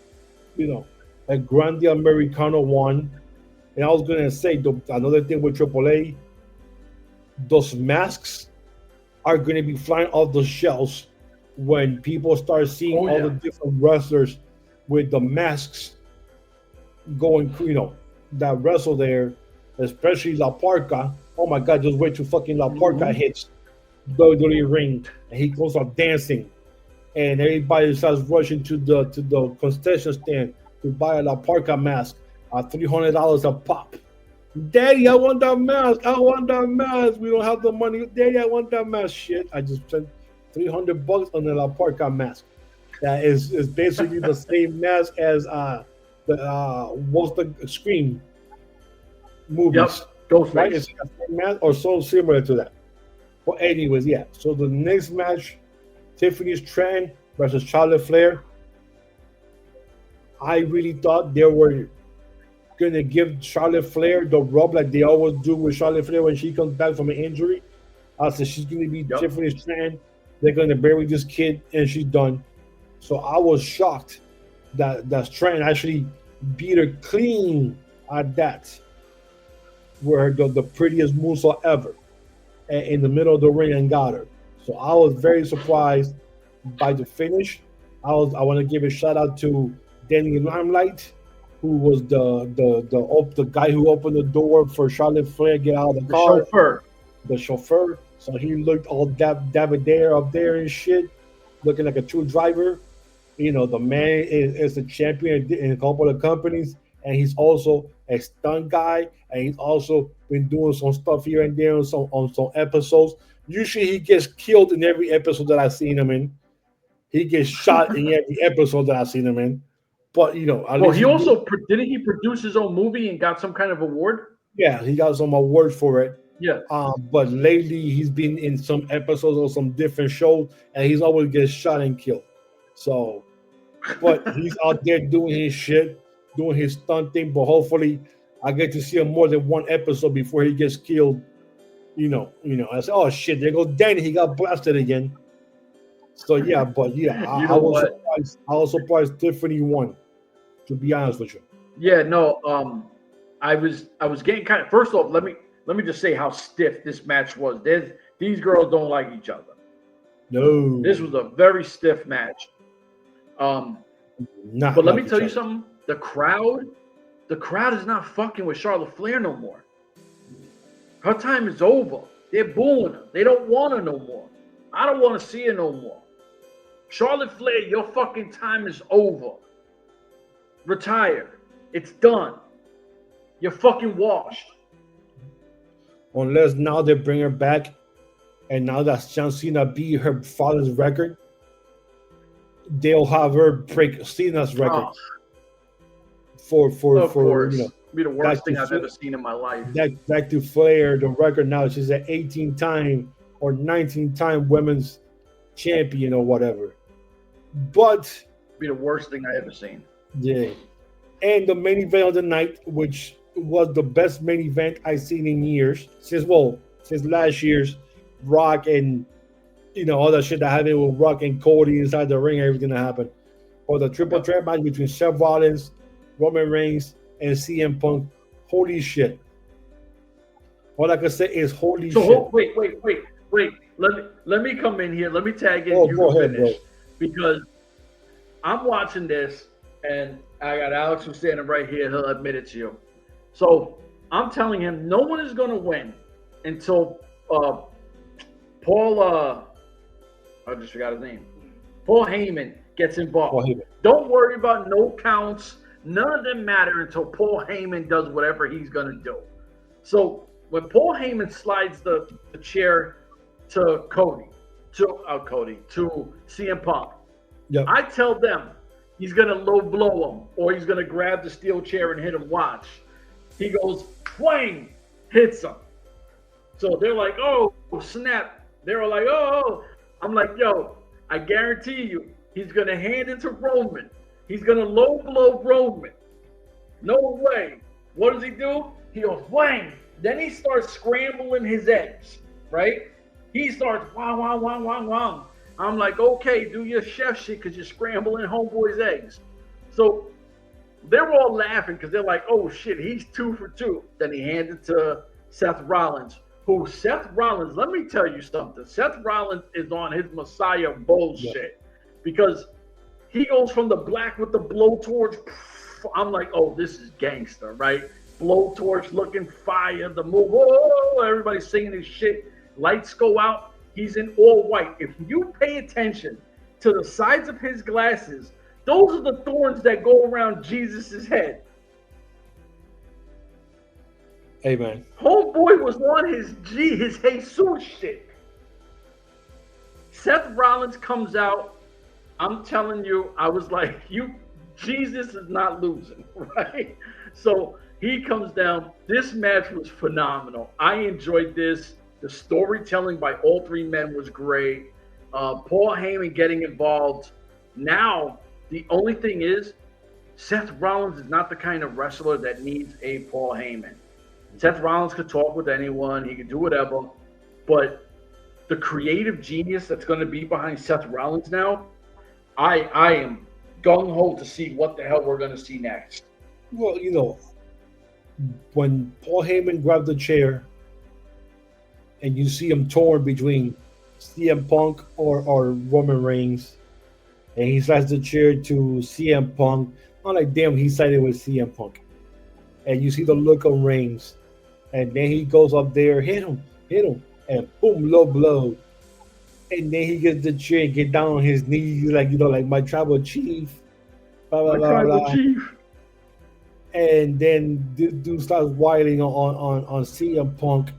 a Grande Americano won. And I was gonna say another thing with AAA, those masks are gonna be flying off the shelves when people start seeing all the different wrestlers with the masks going, that wrestle there, especially La Parka. Oh my God, just wait till fucking La Parka hits WWE ring and he goes out dancing, and everybody starts rushing to the concession stand to buy a La Parka mask at $300 a pop. Daddy, I want that mask. We don't have the money. Daddy, I want that mask. Shit, I just spent $300 on the La Parka mask. That is basically the same mask as what's the Scream movies. Ghostface. Right? It's the same mask or so similar to that. But anyways, so the next match, Tiffany Stratton versus Charlotte Flair. I really thought they were going to give Charlotte Flair the rub like they always do with Charlotte Flair when she comes back from an injury. I said she's going to be Tiffany Stratton. They're going to bury this kid and she's done. So I was shocked that Stratton actually beat her clean at that. Were the prettiest moonsault ever in the middle of the ring and got her. So I was very surprised by the finish. I want to give a shout out to Danny Limelight, who was the guy who opened the door for Charlotte Flair get out of the car. The chauffeur. So he looked all David up there and shit, looking like a true driver. The man is a champion in a couple of companies, and he's also a stunt guy, and he's also been doing some stuff here and there on some episodes. Usually, he gets killed in every episode that I've seen him in. He gets shot in every episode that I've seen him in. But at least he also didn't he produce his own movie and got some kind of award? yeah, he got some award for it. Yeah. But lately he's been in some episodes of some different shows, and he's always gets shot and killed. So, but he's out there doing his shit, doing his stunt thing. But hopefully, I get to see him more than one episode before he gets killed. I say, oh shit, there goes Danny. He got blasted again. So yeah, but yeah, I was surprised Tiffany won. To be honest with you. Yeah, no. I was getting kind of. First off, let me just say how stiff this match was. These girls don't like each other. No. This was a very stiff match. But let me tell you something. The crowd is not fucking with Charlotte Flair no more. Her time is over. They're booing her. They don't want her no more. I don't want to see her no more. Charlotte Flair, your fucking time is over. Retire. It's done. You're fucking washed. Unless now they bring her back, and now that John Cena beat her father's record, they'll have her break Cena's record. For be the worst thing I've ever seen in my life. Back to Flair, the record now she's an 18-time or 19-time women's champion or whatever. But be the worst thing I ever seen. Yeah. And the main event of the night, which was the best main event I've seen in years, since last year's Rock and all that shit that happened with Rock and Cody inside the ring, everything that happened. Or the triple threat match between Seth Rollins, Roman Reigns, and CM Punk. Holy shit. All I can say is holy shit. Wait. Let me come in here. Let me tag in. You go ahead, bro. Because I'm watching this, and I got Alex who's standing right here. He'll admit it to you. So I'm telling him no one is going to win until Paul, I just forgot his name. Paul Heyman gets involved. Don't worry about no counts. None of them matter until Paul Heyman does whatever he's going to do. So when Paul Heyman slides the chair to CM Punk, I tell them he's going to low blow him or he's going to grab the steel chair and hit him. Watch. He goes, whang, hits him. So they're like, oh, snap. They're like, oh. I'm like, yo, I guarantee you, he's going to hand it to Roman. He's going to low blow Roman. No way. What does he do? He goes, whang. Then he starts scrambling his eggs, right? He starts, wow. I'm like, okay, do your chef shit because you're scrambling homeboy's eggs. So they're all laughing because they're like, oh, shit, he's 2 for 2. Then he handed it to Seth Rollins. Let me tell you something. Seth Rollins is on his Messiah bullshit because he goes from the black with the blowtorch. I'm like, oh, this is gangster, right? Blowtorch looking fire, the move. Oh, everybody's singing his shit. Lights go out. He's in all white. If you pay attention to the sides of his glasses, those are the thorns that go around Jesus's head. Amen. Homeboy was on his Jesus shit. Seth Rollins comes out. I'm telling you, I was like, Jesus is not losing, right? So he comes down. This match was phenomenal. I enjoyed this. The storytelling by all three men was great. Paul Heyman getting involved. Now, the only thing is, Seth Rollins is not the kind of wrestler that needs a Paul Heyman. Seth Rollins could talk with anyone. He could do whatever. But the creative genius that's going to be behind Seth Rollins now, I am gung-ho to see what the hell we're going to see next. Well, when Paul Heyman grabbed the chair and you see him torn between CM Punk or Roman Reigns, and he slides the chair to CM Punk, I'm like, damn, he sided with CM Punk. And you see the look on Reigns. And then he goes up there, hit him, and boom, low blow. And then he gets the chair and get down on his knees, like, like my tribal chief, blah, blah, My blah, tribal blah. chief. And then this dude starts whining on CM Punk.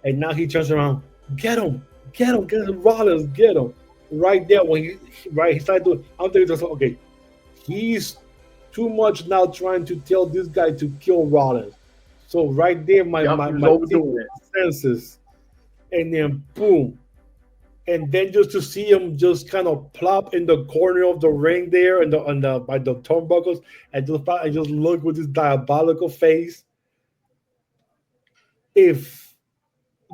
And now he turns around, get him, Rollins, get him. Right there, when he started doing, I'm thinking to myself, okay, he's too much now trying to tell this guy to kill Rollins. So right there, my overdoing it. senses. And then boom. And then just to see him just kind of plop in the corner of the ring there and by the turnbuckles and just look with his diabolical face. If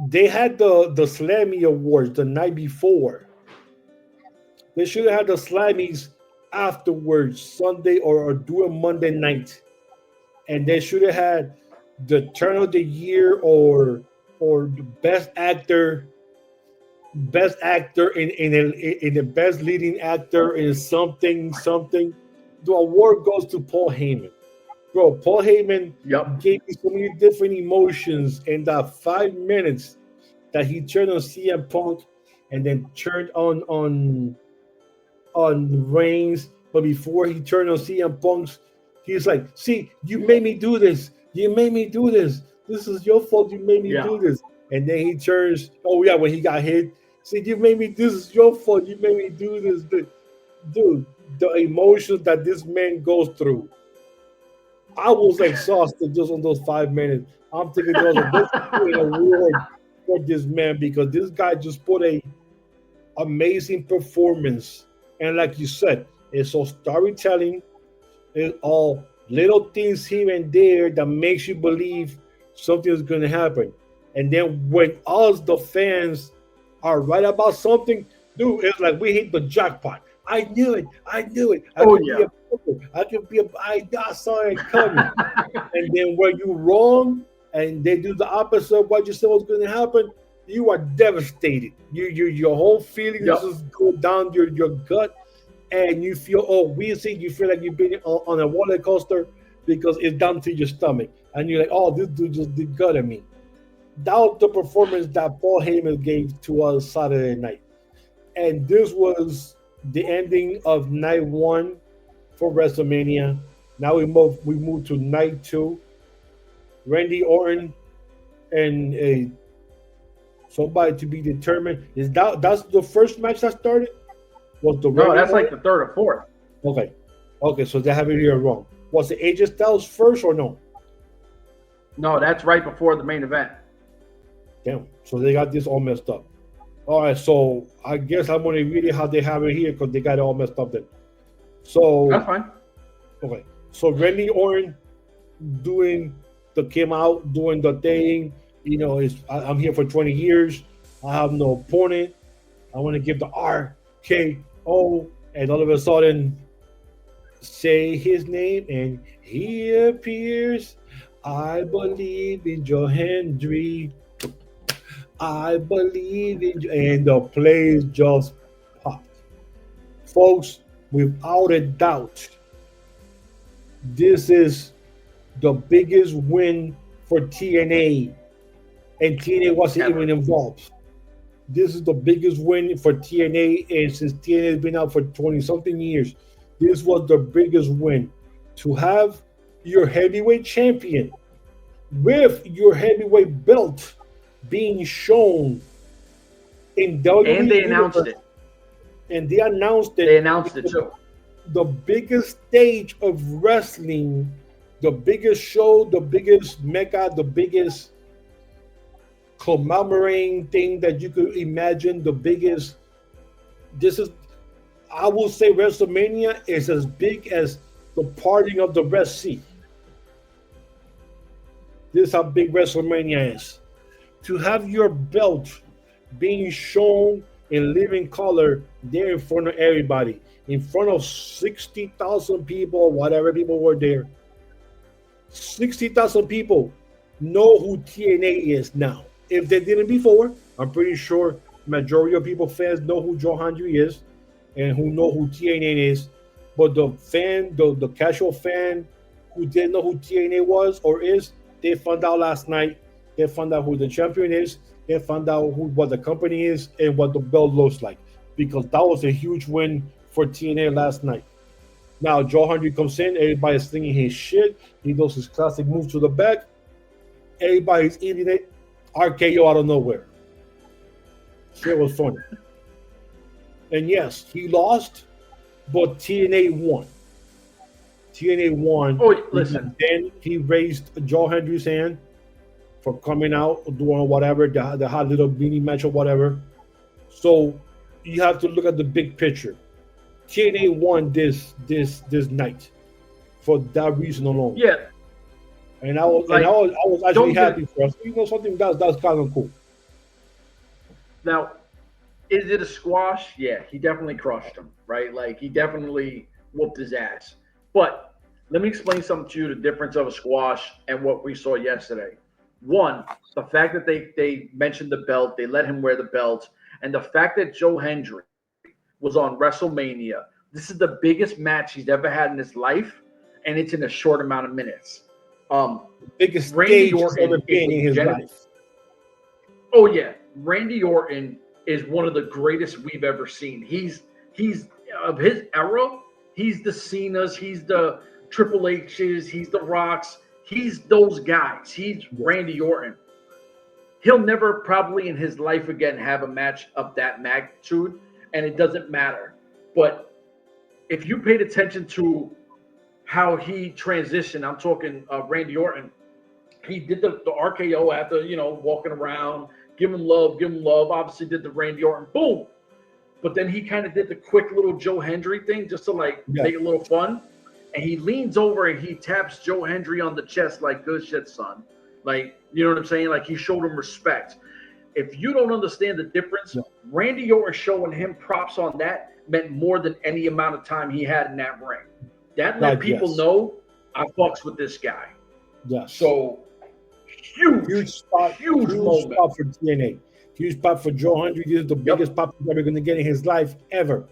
they had the Slammy Awards the night before, they should have had the Slammies afterwards, Sunday or do it Monday night. And they should have had the Turn of the Year or the Best Actor in the Best Leading Actor in something. The award goes to Paul Heyman. Bro, Paul Heyman gave me so many different emotions in that 5 minutes that he turned on CM Punk and then turned on Reigns. But before he turned on CM Punk, he's like, see, you made me do this. This is your fault. You made me do this. And then he turns, when he got hit. See, this is your fault. You made me do this. Dude, the emotions that this man goes through. I was exhausted just on those 5 minutes. I'm thinking there was an award for this man because this guy just put a amazing performance. And like you said, it's all storytelling. It's all little things here and there that makes you believe something is going to happen. And then when us, the fans, are right about something, dude, it's like we hit the jackpot. I knew it. I saw it coming. And then when you're wrong and they do the opposite of what you said was going to happen, you are devastated. Your whole feelings just go down your gut, and you feel wheezy. You feel like you've been on a roller coaster because it's down to your stomach, and you're like, this dude just did gut at me. That was the performance that Paul Heyman gave to us Saturday night, and this was the ending of night 1 for WrestleMania. Now we move to night 2. Randy Orton and somebody to be determined. That's the first match that started? That's like the third or fourth. Okay, so they have it here wrong. Was it AJ Styles first or no? No, that's right before the main event. Damn, so they got this all messed up. All right, so I guess I'm going to read it how they have it here because they got it all messed up then. So that's fine. Okay, so Randy Orton came out doing the thing. I'm here for 20 years. I have no opponent. I want to give the RKO, and all of a sudden, say his name, and he appears. I believe in Joe Hendry. I believe in, and the place just popped. Folks, without a doubt, this is the biggest win for TNA, and TNA wasn't even involved. This is the biggest win for TNA, and since TNA has been out for 20-something years, this was the biggest win. To have your heavyweight champion with your heavyweight belt being shown in WWE. And they announced it. And they announced it. They announced it too. The biggest stage of wrestling, the biggest show, the biggest mecca, the biggest commemorating thing that you could imagine, the biggest. I will say WrestleMania is as big as the parting of the Red Sea. This is how big WrestleMania is. To have your belt being shown in living color there in front of everybody, in front of 60,000 people, whatever people were there. 60,000 people know who TNA is now. If they didn't before, I'm pretty sure majority of people, fans, know who Joe Hendry is and who know who TNA is. But the fan, the casual fan who didn't know who TNA was or is, they found out last night. They found out who the champion is. They found out what the company is and what the belt looks like. because that was a huge win for TNA last night. Now Joe Hendry comes in, everybody's slinging his shit. He does his classic move to the back. Everybody's eating it. RKO out of nowhere. Shit was funny. And yes, he lost, but TNA won. TNA won. Oh, listen. Then he raised Joe Hendry's hand for coming out, doing whatever, the hot little mini match or whatever. So you have to look at the big picture. TNA won this night for that reason alone. Yeah. And I was actually happy for us. You know, something that's kind of cool. Now, is it a squash? Yeah, he definitely crushed him, right? Like, he definitely whooped his ass. But let me explain something to you, the difference of a squash and what we saw yesterday. One, the fact that they mentioned the belt, they let him wear the belt, and the fact that Joe Hendry was on WrestleMania. This is the biggest match he's ever had in his life, and it's in a short amount of minutes. Biggest Randy stage Orton ever been in his life. Oh yeah, Randy Orton is one of the greatest we've ever seen. He's of his era. He's the Cenas. He's the Triple H's. He's the Rocks. He's those guys. He's Randy Orton. He'll never probably in his life again have a match of that magnitude, and it doesn't matter. But if you paid attention to how he transitioned, I'm talking Randy Orton, he did the RKO after, walking around, give him love, obviously did the Randy Orton, boom. But then he kind of did the quick little Joe Hendry thing just to make it a little fun. And he leans over and he taps Joe Hendry on the chest like, good shit, son. Like, you know what I'm saying? Like, he showed him respect. If you don't understand the difference, Randy Orton showing him props on that meant more than any amount of time he had in that ring. That let people know I fucks with this guy. Yes. So, huge spot for TNA. Huge spot for Joe Hendry. This is the biggest pop he's ever going to get in his life ever,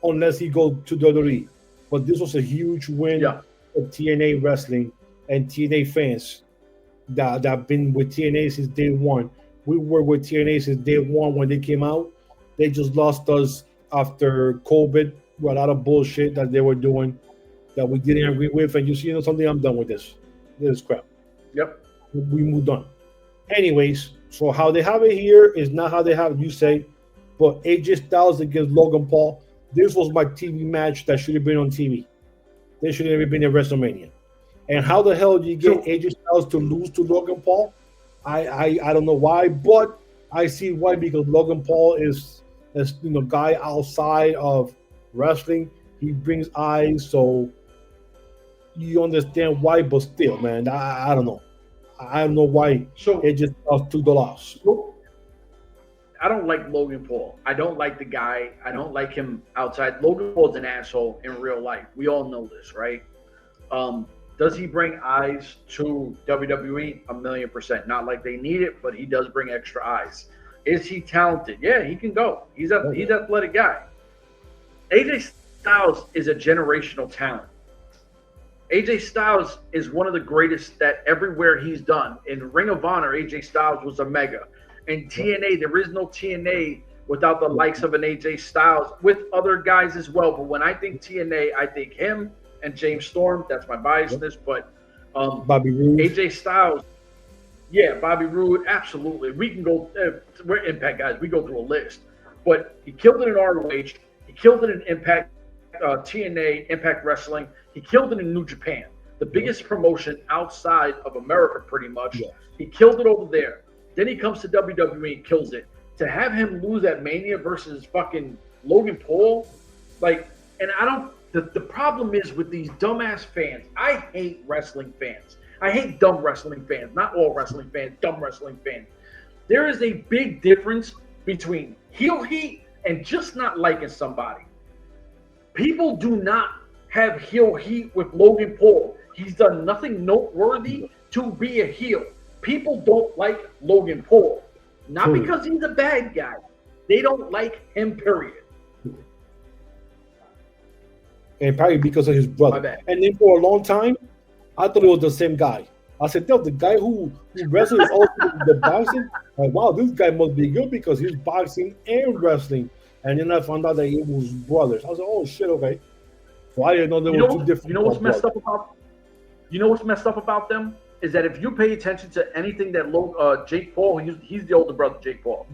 unless he goes to WWE. But this was a huge win for TNA wrestling and TNA fans that have been with TNA since day one. We were with TNA since day one when they came out. They just lost us after COVID with a lot of bullshit that they were doing that we didn't agree with. And you see, something, I'm done with this. This is crap. Yep. We moved on. Anyways, so how they have it here is not how they have it, you say. But AJ Styles against Logan Paul, this was my TV match that should have been on TV. They should have been at WrestleMania. And how the hell do you get AJ Styles to lose to Logan Paul? I don't know why, but I see why, because Logan Paul is guy outside of wrestling. He brings eyes, so you understand why, but still, man, I don't know. I don't know why AJ Styles took the loss. I don't like Logan Paul. I don't like the guy. I don't like him outside. Logan Paul's an asshole in real life. We all know this, right? Does he bring eyes to WWE? 1,000,000%. Not like they need it, but he does bring extra eyes. Is he talented? Yeah, he can go. He's an athletic guy. AJ Styles is a generational talent. AJ Styles is one of the greatest that everywhere he's done. In Ring of Honor, AJ Styles was a mega. In TNA, there is no TNA without the likes of an AJ Styles, with other guys as well. But when I think TNA, I think him and James Storm. That's my biasness. But Bobby Roode, AJ Styles, Bobby Roode, absolutely. We can go. We're Impact guys. We go through a list. But he killed it in ROH. He killed it in Impact, TNA, Impact Wrestling. He killed it in New Japan, the biggest promotion outside of America, pretty much. Yeah. He killed it over there. Then he comes to WWE and kills it. To have him lose at Mania versus fucking Logan Paul, the problem is with these dumbass fans. I hate wrestling fans. I hate dumb wrestling fans. Not all wrestling fans, dumb wrestling fans. There is a big difference between heel heat and just not liking somebody. People do not have heel heat with Logan Paul. He's done nothing noteworthy to be a heel. People don't like Logan Paul. Not because he's a bad guy. They don't like him, period. And probably because of his brother. And then for a long time, I thought it was the same guy. I said, no, the guy who wrestles also the boxing. Like, wow, this guy must be good because he's boxing and wrestling And then I found out that it was brothers. I was like, oh shit, okay. So I didn't know there were two different. You know what's messed up about? You know what's messed up about them is that if you pay attention to anything that Jake Paul, he's the older brother, Jake Paul.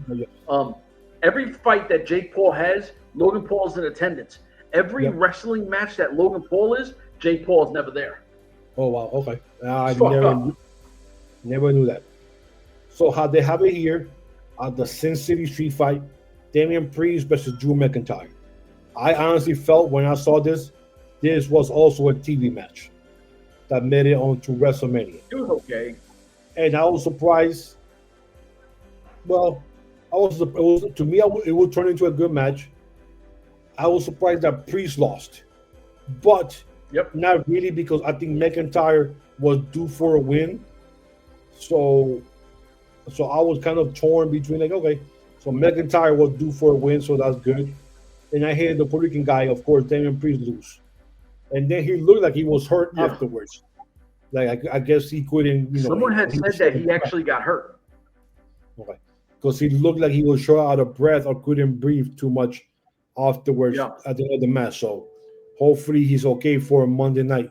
Every fight that Jake Paul has, Logan Paul's in attendance. Every wrestling match that Logan Paul is, Jake Paul is never there. Oh wow, okay. I never knew that. So how they have it here at the Sin City Street Fight, Damian Priest versus Drew McIntyre. I honestly felt when I saw this was also a TV match that made it onto WrestleMania. It was okay. And I was surprised. Well, it would turn into a good match. I was surprised that Priest lost. But not really, because I think McIntyre was due for a win. So I was kind of torn between okay, so McIntyre was due for a win, so that's good. And I hated the Puerto Rican guy, of course, Damian Priest lose. And then he looked like he was hurt afterwards. Like I guess he couldn't. Someone had said that he actually got hurt. Okay, because he looked like he was short out of breath or couldn't breathe too much afterwards at the end of the match. So hopefully he's okay for Monday night.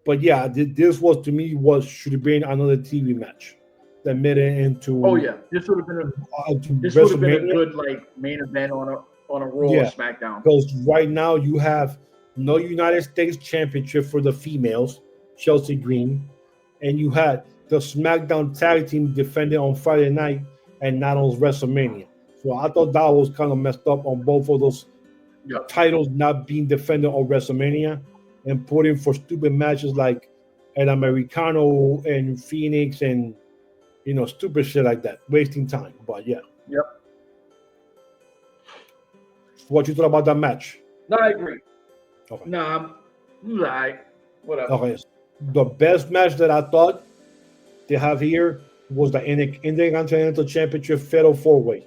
But yeah, this was to me should have been another TV match that made it into. Oh yeah, this would have been a good main event on a Raw or SmackDown. Because right now you have no United States Championship for the females, Chelsea Green, and you had the SmackDown Tag Team defended on Friday night and not on WrestleMania. So I thought that was kind of messed up on both of those titles not being defended on WrestleMania and put in for stupid matches like El Americano and Phoenix and stupid shit like that, wasting time. But yeah. Yep. What you thought about that match? No, I agree. Okay. No, I'm like whatever. Okay. The best match that I thought they have here was the Intercontinental Championship Fatal 4-Way.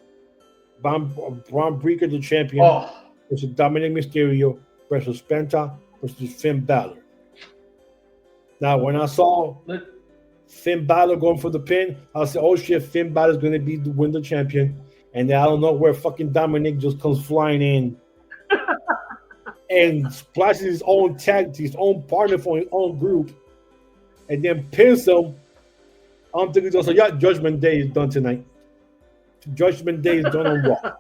Braun Breaker, the champion, versus Dominic Mysterio versus Penta versus Finn Balor. Now, when I saw Finn Balor going for the pin, I said, "Oh shit, Finn Balor is going to win the champion." And then I don't know where fucking Dominic just comes flying in and splashes his own partner for his own group, and then pins him. I'm thinking, just Judgment Day is done tonight. Judgment Day is done on Raw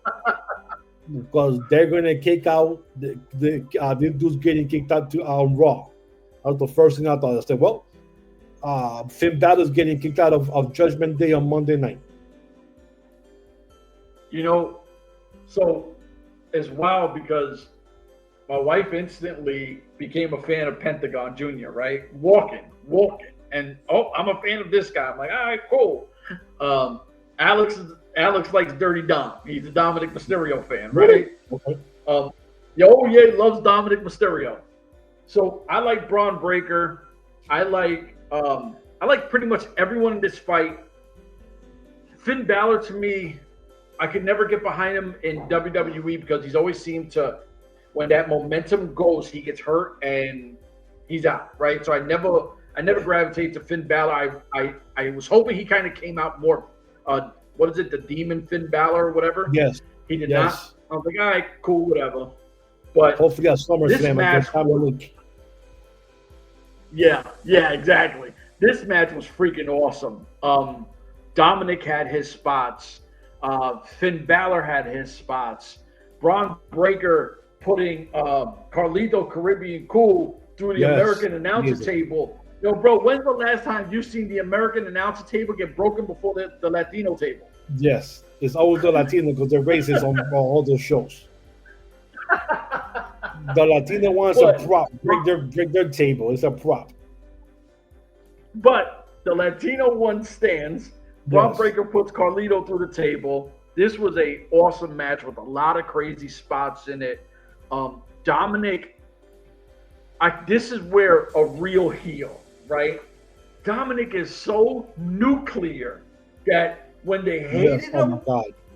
because they're gonna kick out this dude's getting kicked out on Raw. That was the first thing I thought. I said, well, Finn Balor's getting kicked out of Judgment Day on Monday night. So it's wild because my wife instantly became a fan of Pentagon Jr., right? Walking. And, I'm a fan of this guy. I'm like, all right, cool. Alex likes Dirty Dom. He's a Dominic Mysterio fan, right? Okay. He loves Dominic Mysterio. So I like Braun Breaker. I like pretty much everyone in this fight. Finn Balor, to me, I could never get behind him in WWE because he's always seemed to, when that momentum goes, he gets hurt and he's out, right? So I never gravitate to Finn Balor. I was hoping he kind of came out more, what is it, the Demon Finn Balor or whatever? Yes. He did not. I was like, all right, cool, whatever. But hopefully at SummerSlam against Dominic. Yeah, exactly. This match was freaking awesome. Dominic had his spots. Finn Balor had his spots. Braun Breaker putting Carlito Caribbean Cool through the American announcer table. Bro, when's the last time you seen the American announcer table get broken before the Latino table? Yes, it's always the Latino because they're racist on all those shows. The Latino one's a prop. Break their table. It's a prop. But the Latino one stands. Braun Breaker puts Carlito through the table. This was a awesome match with a lot of crazy spots in it. Dominic, this is where a real heel, right? Dominic is so nuclear that when they hated him,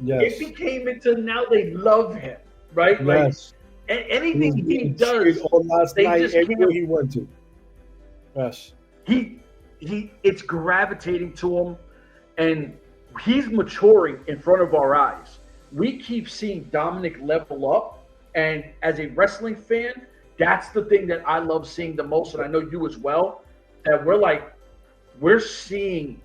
it became into now they love him, right? Yes. Like, anything he does, last night, everywhere he went to. Yes. It's gravitating to him, and he's maturing in front of our eyes. we keep seeing Dominic level up. And as a wrestling fan, that's the thing that I love seeing the most. And I know you as well, that we're seeing,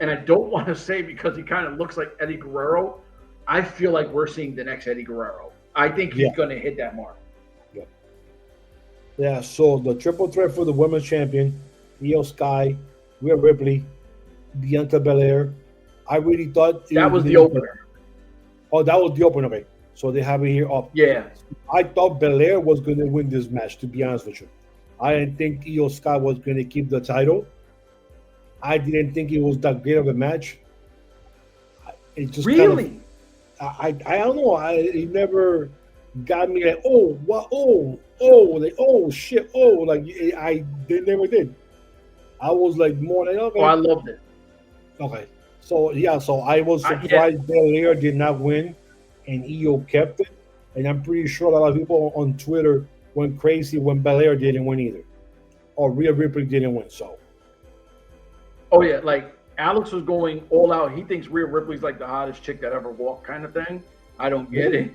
and I don't want to say because he kind of looks like Eddie Guerrero, I feel like we're seeing the next Eddie Guerrero. I think he's going to hit that mark. Yeah, so the triple threat for the women's champion, Io Sky, Rhea Ripley, Bianca Belair. I really thought that was the opener. Oh, that was the opener, okay. So they have it here up. Yeah. I thought Belair was going to win this match, to be honest with you. I didn't think Io Sky was going to keep the title. I didn't think it was that great of a match. It just really? I don't know. It never got me like, oh, what? Like, oh, shit. Oh, like, they never did. I was like, more like, okay. Oh, I loved it. Okay. So, yeah, so I was surprised Belair did not win and Io kept it. And I'm pretty sure a lot of people on Twitter went crazy when Belair didn't win either. Or Rhea Ripley didn't win, so. Oh, yeah, like, Alex was going all out. He thinks Rhea Ripley's like the hottest chick that ever walked kind of thing. I don't get it.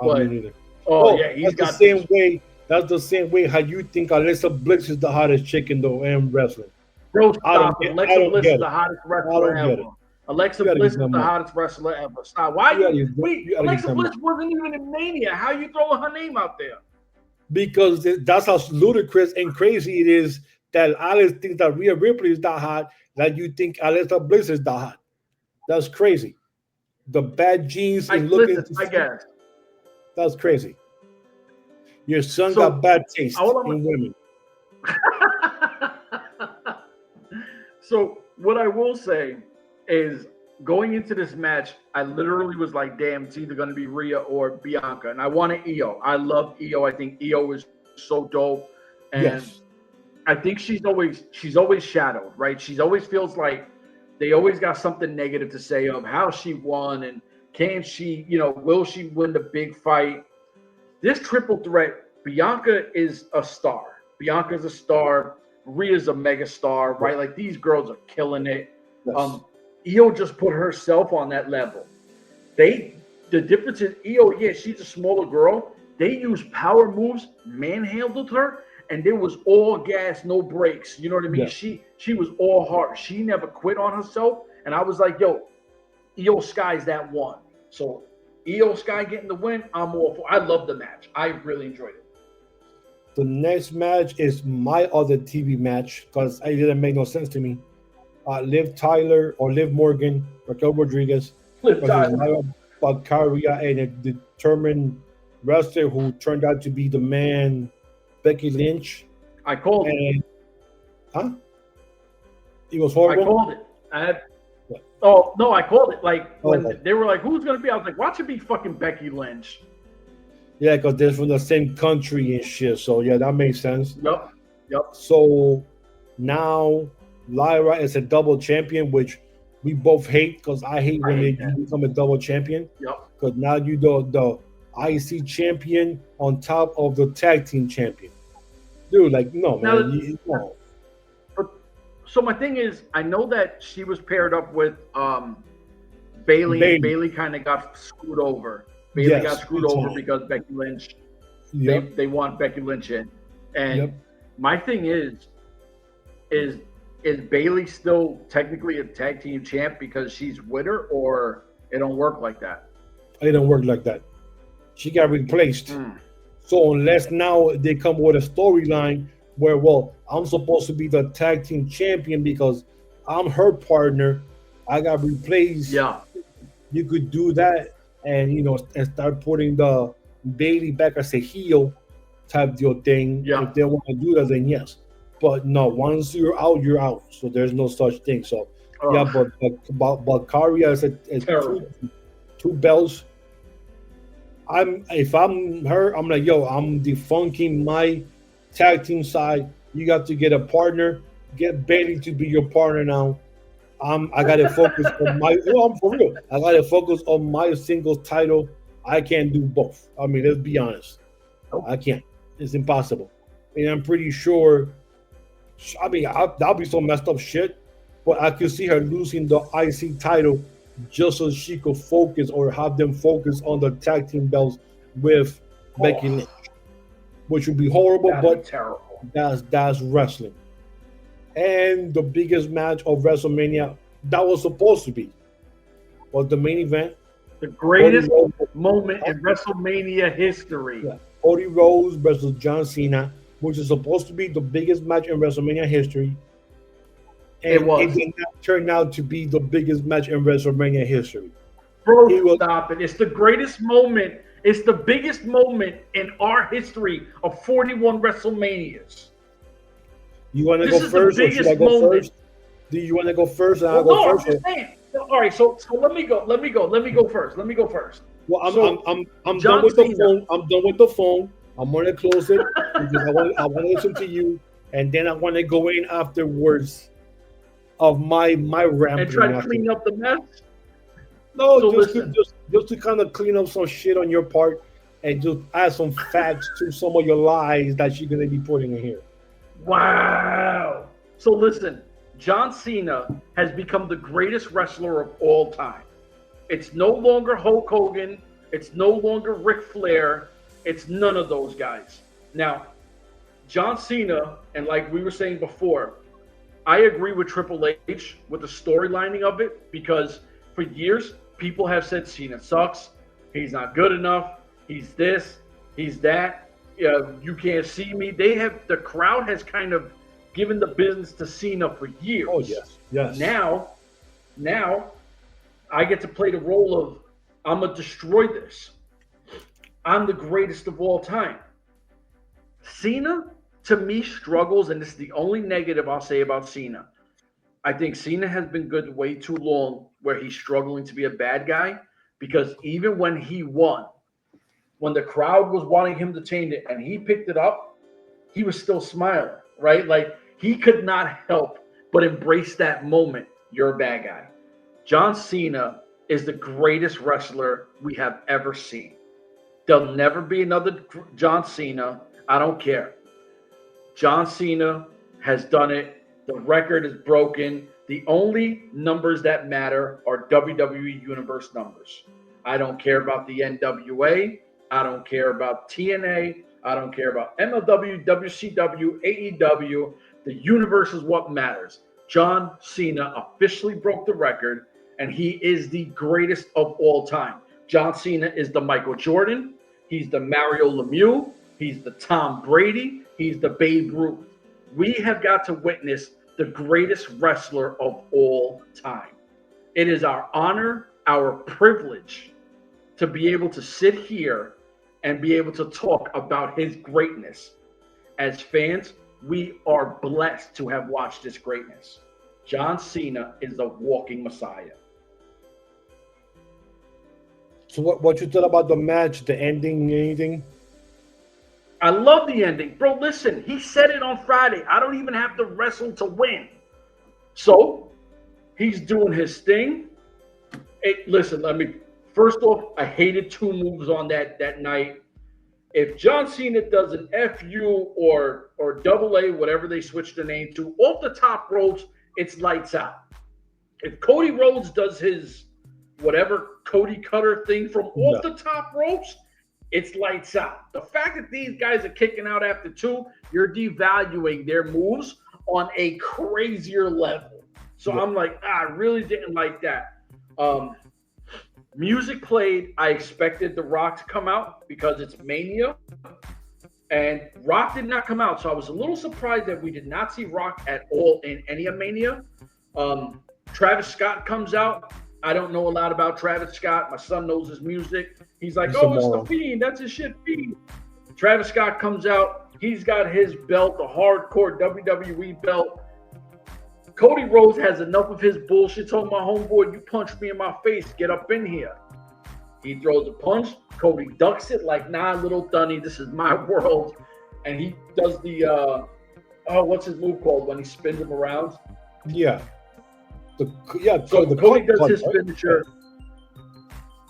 I don't either. Oh, yeah, he's got the same way. That's the same way how you think Alexa Bliss is the hottest chick in the wrestling. Bro, stop. Alexa Bliss is the hottest wrestler ever. Alexa Bliss is the hottest wrestler ever. Stop. Why wait, Alexa Bliss wasn't even in Mania. How are you throwing her name out there? Because that's how ludicrous and crazy it is that Alex thinks that Rhea Ripley is that hot, that you think Alexa Bliss is that hot. That's crazy. The bad genes and looking. I guess. That's crazy. Your son got bad taste in women. So what I will say is, going into this match, I literally was like, damn, it's either going to be Rhea or Bianca. And I wanted Io. I love Io. I think Io is so dope. And I think she's always shadowed, right? She's always feels like they always got something negative to say of how she won and can she, will she win the big fight? This triple threat, Bianca is a star. Bianca's a star. Rhea's a mega star, right? Like, these girls are killing it. Yes. Io just put herself on that level. The difference is Io, she's a smaller girl. They used power moves, manhandled her, and there was all gas, no brakes. You know what I mean? Yeah. She was all heart. She never quit on herself. And I was like, yo, Io Sky's that one. So Io Sky getting the win, I'm all for. I love the match. I really enjoyed it. The next match is my other TV match because it didn't make no sense to me. Liv Morgan, Raquel Rodriguez, Valkyria, and a determined wrestler who turned out to be the man, Becky Lynch. I called it. Huh? It was horrible? I called it. Oh, no, I called it. Like, when they were like, who's going to be? I was like, watch it be fucking Becky Lynch. Yeah, because they're from the same country and shit. So, yeah, that makes sense. Yep. So, now Lyra is a double champion, which we both hate because I hate when they become a double champion. Yep. Because now you the IC champion on top of the tag team champion. Dude, like, no, man. No. So my thing is, I know that she was paired up with Bayley. And Bayley kind of got screwed over. Bayley got screwed over because Becky Lynch. Yep. They want Becky Lynch in. And my thing is Bayley still technically a tag team champ because she's with her, or it don't work like that? It don't work like that. She got replaced. So unless now they come with a storyline where, well, I'm supposed to be the tag team champion because I'm her partner, I got replaced. Yeah. You could do that and, and start putting the Bayley back as a heel type deal thing. Yeah. If they want to do that, then yes. But no, once you're out. So there's no such thing. So, but Karia is two belts. If I'm her, I'm like, yo, I'm defunking my tag team side. You got to get a partner. Get Bayley to be your partner now. I got to focus on my. I'm for real. I got to focus on my singles title. I can't do both. I mean, let's be honest. I can't. It's impossible. And I'm pretty sure. I mean, that'll be some messed up shit. But I could see her losing the IC title just so she could focus or have them focus on the tag team belts with Becky Lynch, which would be horrible, but terrible. That's wrestling. And the biggest match of WrestleMania that was supposed to be was the main event. The greatest moment in WrestleMania history. Yeah. Cody Rhodes versus John Cena, which is supposed to be the biggest match in WrestleMania history. And it did not turn out to be the biggest match in WrestleMania history. Bro, stop it. It's the greatest moment. It's the biggest moment in our history of 41 WrestleManias. You want to go first or should I go first? Do you want to go first and I'll go first? I'm just saying. All right, so let me go first. Well, I'm done with the phone. I'm done with the phone. I'm gonna close it because I want to listen to you, and then I want to go in afterwards of my rambling and try to clean up the mess. No, so just to kind of clean up some shit on your part and just add some facts to some of your lies that you're gonna be putting in here. Wow. So listen, John Cena has become the greatest wrestler of all time. It's no longer Hulk Hogan. It's no longer Ric Flair. It's none of those guys. Now, John Cena, and like we were saying before, I agree with Triple H with the storylining of it because for years, people have said Cena sucks. He's not good enough. He's this. He's that. You can't see me. The crowd has kind of given the business to Cena for years. Oh, yes. Now, I get to play the role of I'm going to destroy this. I'm the greatest of all time. Cena, to me, struggles, and this is the only negative I'll say about Cena. I think Cena has been good way too long where he's struggling to be a bad guy because even when he won, when the crowd was wanting him to change it and he picked it up, he was still smiling, right? Like he could not help but embrace that moment. You're a bad guy. John Cena is the greatest wrestler we have ever seen. There'll never be another John Cena. I don't care. John Cena has done it. The record is broken. The only numbers that matter are WWE Universe numbers. I don't care about the N.W.A. I don't care about TNA. I don't care about MLW, WCW, AEW. The universe is what matters. John Cena officially broke the record, and he is the greatest of all time. John Cena is the Michael Jordan. He's the Mario Lemieux. He's the Tom Brady. He's the Babe Ruth. We have got to witness the greatest wrestler of all time. It is our honor, our privilege to be able to sit here and be able to talk about his greatness. As fans, we are blessed to have watched this greatness. John Cena is the walking Messiah. So what you thought about the match, the ending, anything? I love the ending. Bro, listen, he said it on Friday. I don't even have to wrestle to win. So, he's doing his thing. Listen, first off, I hated two moves on that night. If John Cena does an FU or AA, whatever they switch the name to, off the top ropes, it's lights out. If Cody Rhodes does his whatever Cody Cutter thing from off the top ropes, it's lights out. The fact that these guys are kicking out after two, you're devaluing their moves on a crazier level. So I'm like, I really didn't like that. Music played. I expected The Rock to come out because it's Mania. And Rock did not come out. So I was a little surprised that we did not see Rock at all in any of Mania. Travis Scott comes out. I don't know a lot about Travis Scott. My son knows his music. He's like, it's the Fiend. That's his shit, Fiend. Travis Scott comes out. He's got his belt, the hardcore WWE belt. Cody Rhodes has enough of his bullshit. Told my homeboy, you punched me in my face. Get up in here. He throws a punch. Cody ducks it like, nah, little dunny, this is my world. And he does the, what's his move called when he spins him around? Yeah. Cody does his finisher.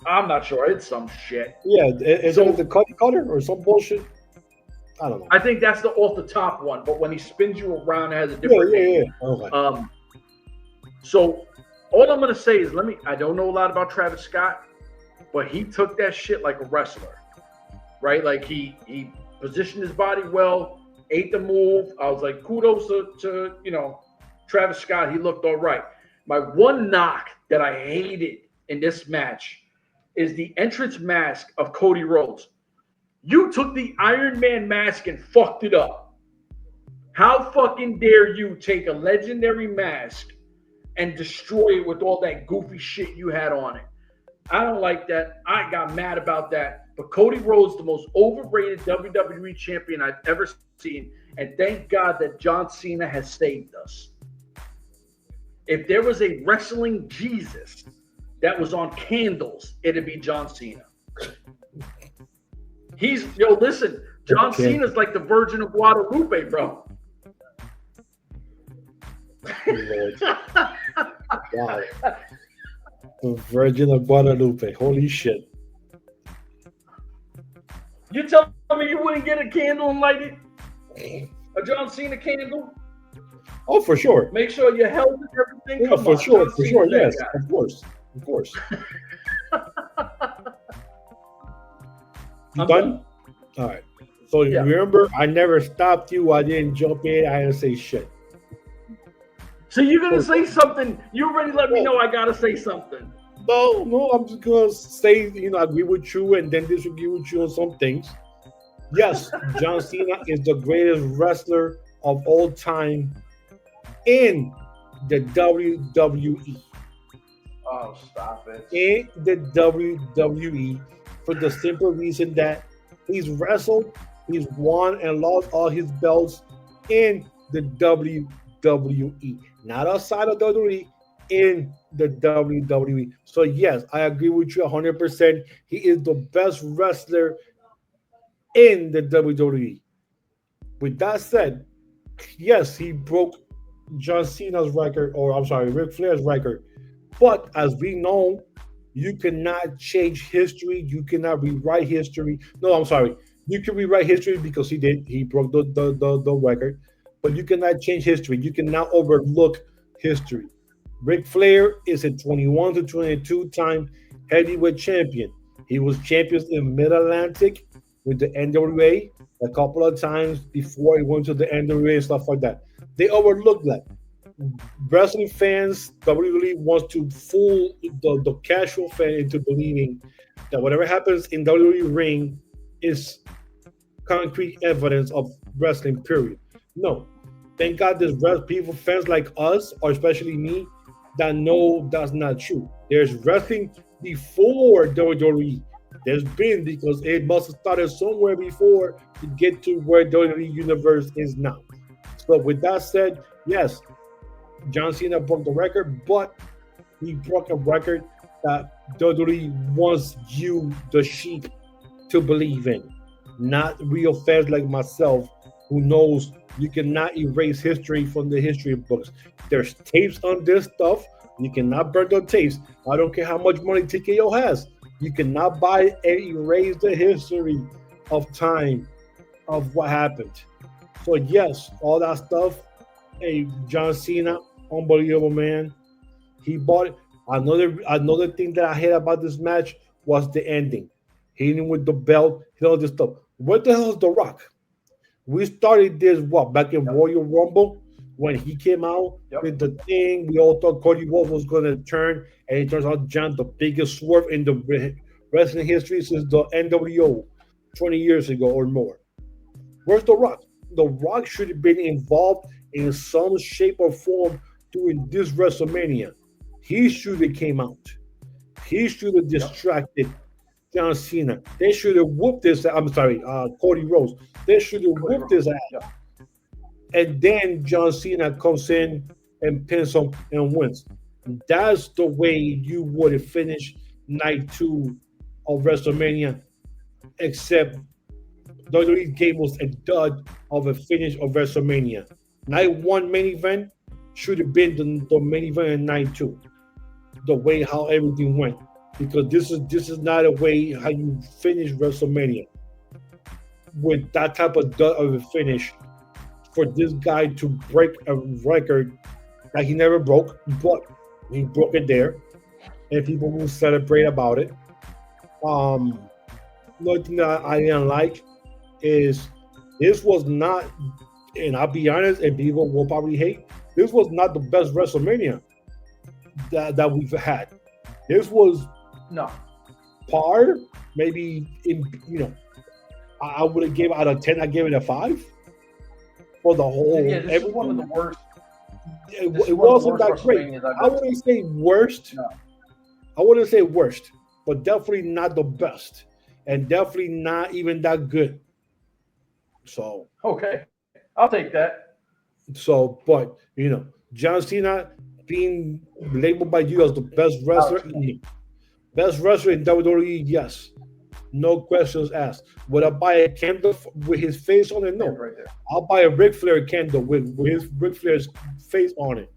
I'm not sure. It's some shit. Yeah, is it the cutter or some bullshit? I don't know. I think that's the off the top one, but when he spins you around, it has a different name. Okay. So All I'm gonna say is I don't know a lot about Travis Scott, but he took that shit like a wrestler, right? Like he positioned his body well, ate the move. I was like, kudos to Travis Scott. He looked all right. My one knock that I hated in this match is the entrance mask of Cody Rhodes. You took the Iron Man mask and fucked it up. How fucking dare you take a legendary mask and destroy it with all that goofy shit you had on it? I don't like that. I got mad about that. But Cody Rhodes, the most overrated WWE champion I've ever seen. And thank God that John Cena has saved us. If there was a wrestling Jesus that was on candles, it'd be John Cena. Listen, John Cena's like the Virgin of Guadalupe, bro. Wow. The Virgin of Guadalupe. Holy shit. You tell me you wouldn't get a candle and light it? A John Cena candle? Oh, for sure. Make sure you held it, everything. Yeah, for sure, yes. Of course. You done? All right. So remember, I never stopped you. I didn't jump in. I didn't say shit. So you're going to say something. You already let me know I got to say something. No, I'm just going to say, I agree with you and then disagree with you on some things. Yes, John Cena is the greatest wrestler of all time in the WWE. Oh, stop it. In the WWE for the simple reason that he's wrestled, he's won and lost all his belts in the WWE. Not outside of WWE, in the WWE. So yes, I agree with you 100%. He is the best wrestler in the WWE. With that said, yes, he broke John Cena's record, Ric Flair's record. But as we know, you cannot change history. You cannot rewrite history. No, I'm sorry. You can rewrite history because he did. He broke the record. But you cannot change history. You cannot overlook history. Ric Flair is a 21 to 22 time heavyweight champion. He was champion in Mid-Atlantic with the N.W.A. a couple of times before he went to the N.W.A. and stuff like that. They overlooked that. Wrestling fans, WWE wants to fool the casual fan into believing that whatever happens in WWE ring is concrete evidence of wrestling, period. No. Thank God there's people, fans like us, or especially me, that know that's not true. There's wrestling before WWE. There's been, because it must have started somewhere before to get to where WWE Universe is now. So with that said, yes, John Cena broke the record, but he broke a record that WWE wants you, the sheep, to believe in. Not real fans like myself who knows you cannot erase history from the history books. There's tapes on this stuff. You cannot burn the tapes. I don't care how much money TKO has. You cannot buy and erase the history of time of what happened. So yes, all that stuff. Hey, John Cena, unbelievable man. He bought it. Another thing that I hate about this match was the ending. Hitting with the belt, all this stuff. What the hell is The Rock? We started this back in Royal Rumble when he came out with the thing. We all thought Cody Rhodes was going to turn, and it turns out John, the biggest swerve in the wrestling history since the N.W.A 20 years ago or more. Where's The Rock? The Rock should have been involved in some shape or form during this WrestleMania. He should have came out. He should have distracted John Cena. They should have whooped his ass. I'm sorry, Cody Rhodes. They should have whooped his ass. And then John Cena comes in and pins him and wins. That's the way you would have finished night 2 of WrestleMania, except WWE gave us a dud of a finish of WrestleMania. Night 1 main event should have been the main event in night 2. The way how everything went. Because this is not a way how you finish WrestleMania with that type of a finish. For this guy to break a record that he never broke, but He broke it there, and people will celebrate about it. Another thing that I didn't like is this was not, and I'll be honest, and people will probably hate, this was not the best WrestleMania that we've had. This was par, maybe I would have given out of 10, I gave it a 5 for the whole. Yeah, this is one of the worst. It wasn't that great. I wouldn't say worst. No. I wouldn't say worst, but definitely not the best, and definitely not even that good. So okay, I'll take that. So, but John Cena being labeled by you as the best wrestler in WWE, yes, no questions asked. Would I buy a candle with his face on it? No, right there. I'll buy a Ric Flair candle with his Ric Flair's face on it,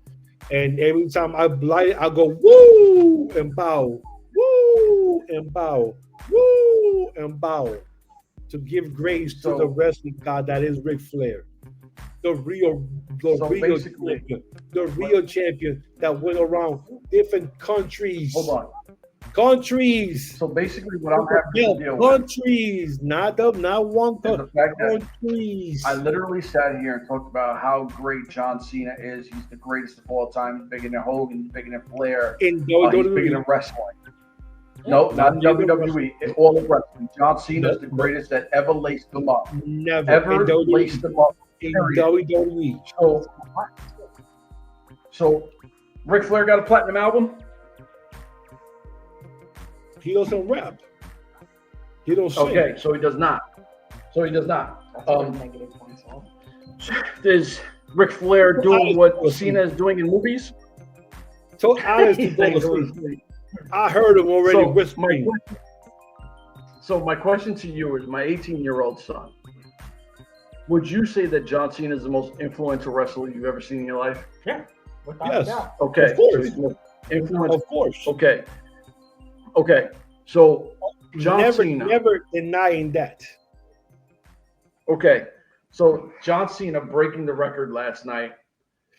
and every time I light it, I go woo and bow, woo and bow, woo and bow, to give grace to the wrestling god that is Ric Flair, the real champion that went around different countries. Hold on. Countries. So basically, what I'm having to deal with, countries, not one countries. I literally sat here and talked about how great John Cena is. He's the greatest of all time. He's bigger than Hogan. He's bigger than Flair. He's bigger than wrestling. No, not in WWE. In all of wrestling, John Cena is the greatest that ever laced them up. Never ever laced them up. In WWE. So, Ric Flair got a platinum album. He doesn't rap. He don't sing. Okay, so he does not. Is Ric Flair doing what Cena is doing in movies? So honestly, I heard him already whispering. So my question to you is, my 18-year-old son, would you say that John Cena is the most influential wrestler you've ever seen in your life? Yeah. Yes. Okay. Of course. So he's most influential. Of course. Okay. So John Cena. Never denying that. Okay. So John Cena breaking the record last night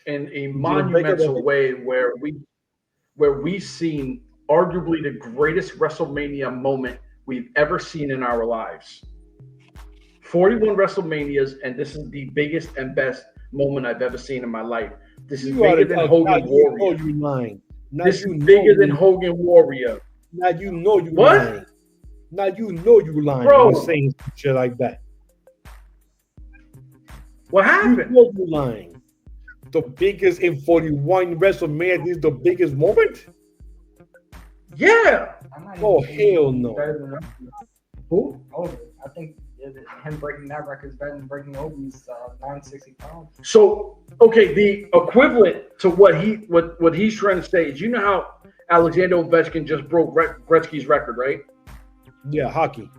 in a monumental way where we seen arguably the greatest WrestleMania moment we've ever seen in our lives. 41 WrestleManias, and this is the biggest and best moment I've ever seen in my life. This is bigger than Hogan Warrior. This is bigger than Hogan Warrior. Now you know you what? lying. Now you know you lying. Bro, you're saying shit like that. What happened? You know you lying. The biggest in 41 WrestleMania. This is the biggest moment. Yeah. Oh hell no. Who? Oh, I think him breaking that record is better than breaking Hogan's 960 pounds. So okay, the equivalent to what he's trying to say is, you know how Alexander Ovechkin just broke Gretzky's record, right? Yeah, hockey.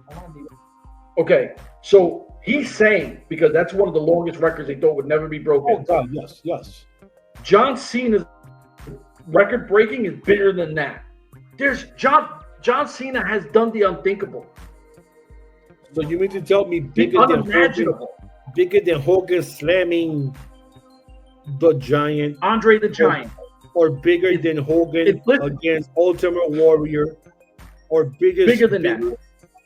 Okay, so he's saying, because that's one of the longest records they thought would never be broken. Oh God, yes. John Cena's record breaking is bigger than that. There's John Cena has done the unthinkable. So you mean to tell me bigger than Hogan slamming the Giant, Andre the Giant, or bigger than Hogan against Ultimate Warrior, or bigger than that,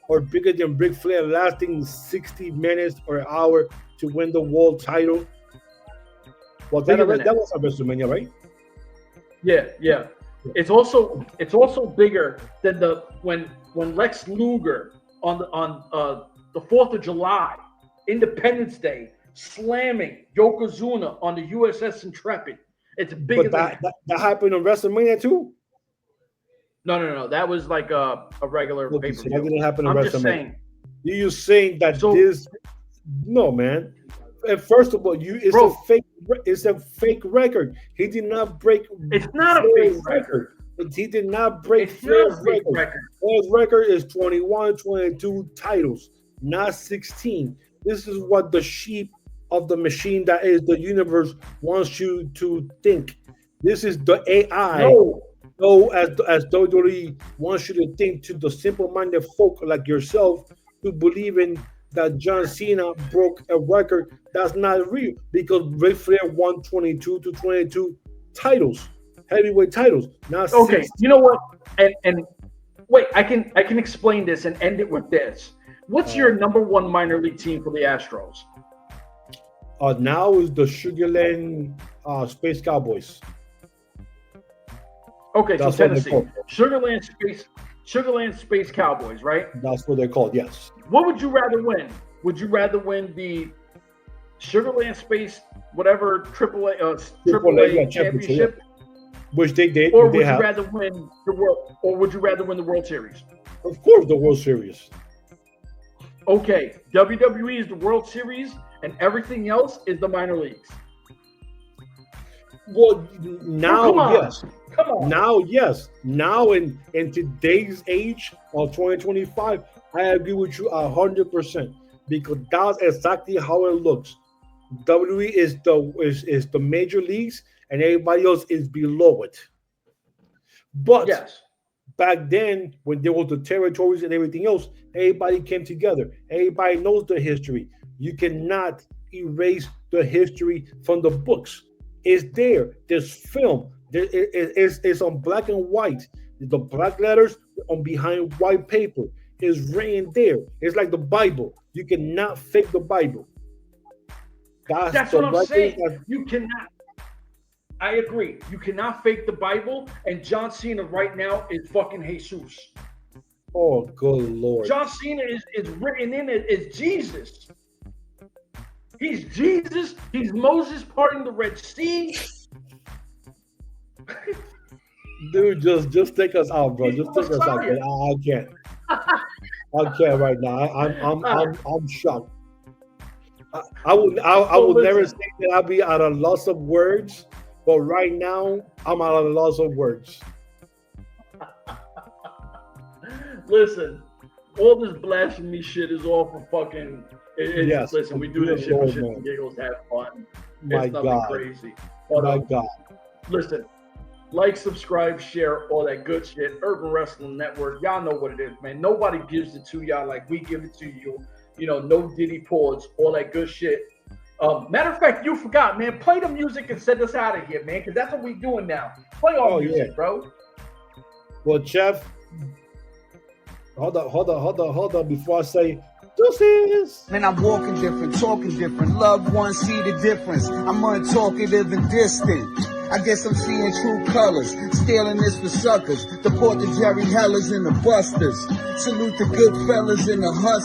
or bigger than Ric Flair lasting 60 minutes or an hour to win the world title? Well, that was a WrestleMania, right? Yeah. It's also bigger than when Lex Luger on the 4th of July, Independence Day, slamming Yokozuna on the USS Intrepid. It's bigger than that happened on WrestleMania too? No. That was like a regular pay-per-view. That didn't happen on WrestleMania. Just saying. You're saying that this? No, man. And first of all, it's a fake record. He did not break. It's not a fake record. He did not break Flair's record. Flair's record is 21, 22 titles, not 16. This is what the sheep of the machine that is the universe wants you to think. This is the AI. No, as WWE wants you to think, to the simple-minded folk like yourself, to believe in that John Cena broke a record that's not real, because Ric Flair won 22 to 22 titles. heavyweight titles. Not Okay, 6. you know what? And wait, I can explain this and end it with this. What's your number one minor league team for the Astros? Now is the Sugarland Space Cowboys. Okay, That's so what they're Tennessee, called. Sugarland Space Cowboys, right? That's what they're called. Yes. What would you rather win? Would you rather win the Sugarland Space whatever AAA championship, which they did, or would you rather win the world? Or would you rather win the World Series? Of course, the World Series. Okay, WWE is the World Series, and everything else is the minor leagues. Well, now yes. Come on. Now, yes. Now, in today's age of 2025, I agree with you 100% because that's exactly how it looks. WWE is the major leagues, and everybody else is below it. But yes, back then, when there was the territories and everything else, everybody came together. Everybody knows the history. You cannot erase the history from the books. It's there. There's film. It's on black and white. The black letters on behind white paper is written there. It's like the Bible. You cannot fake the Bible. That's what I'm saying. You cannot. I agree. You cannot fake the Bible. And John Cena right now is fucking Jesus. Oh, good Lord. John Cena is written in it as Jesus. He's Jesus. He's Moses parting the Red Sea. Dude, just take us out, bro. Just take us out. I can't. I can't right now. I'm shocked. I will never say that I'll be at a loss of words, but right now I'm at a loss of words. Listen, all this blasphemy shit is all for fucking. Yes. Listen, we do this shit for shits and giggles, have fun. My it's nothing God. crazy. But, My God. Listen, like, subscribe, share, all that good shit. Urban Wrestling Network, y'all know what it is, man. Nobody gives it to y'all like we give it to you. You know, no Diddy pause, all that good shit. Matter of fact, you forgot, man. Play the music and send us out of here, man, because that's what we doing now. Play all music, bro. Well, Jeff, hold on. Before I say, deuces. Man, I'm walking different, talking different. Loved ones see the difference. I'm untalkative and distant. I guess I'm seeing true colors. Stealing this for suckers. Deport the Jerry Hellers and the Busters. Salute the good fellas and the hustlers.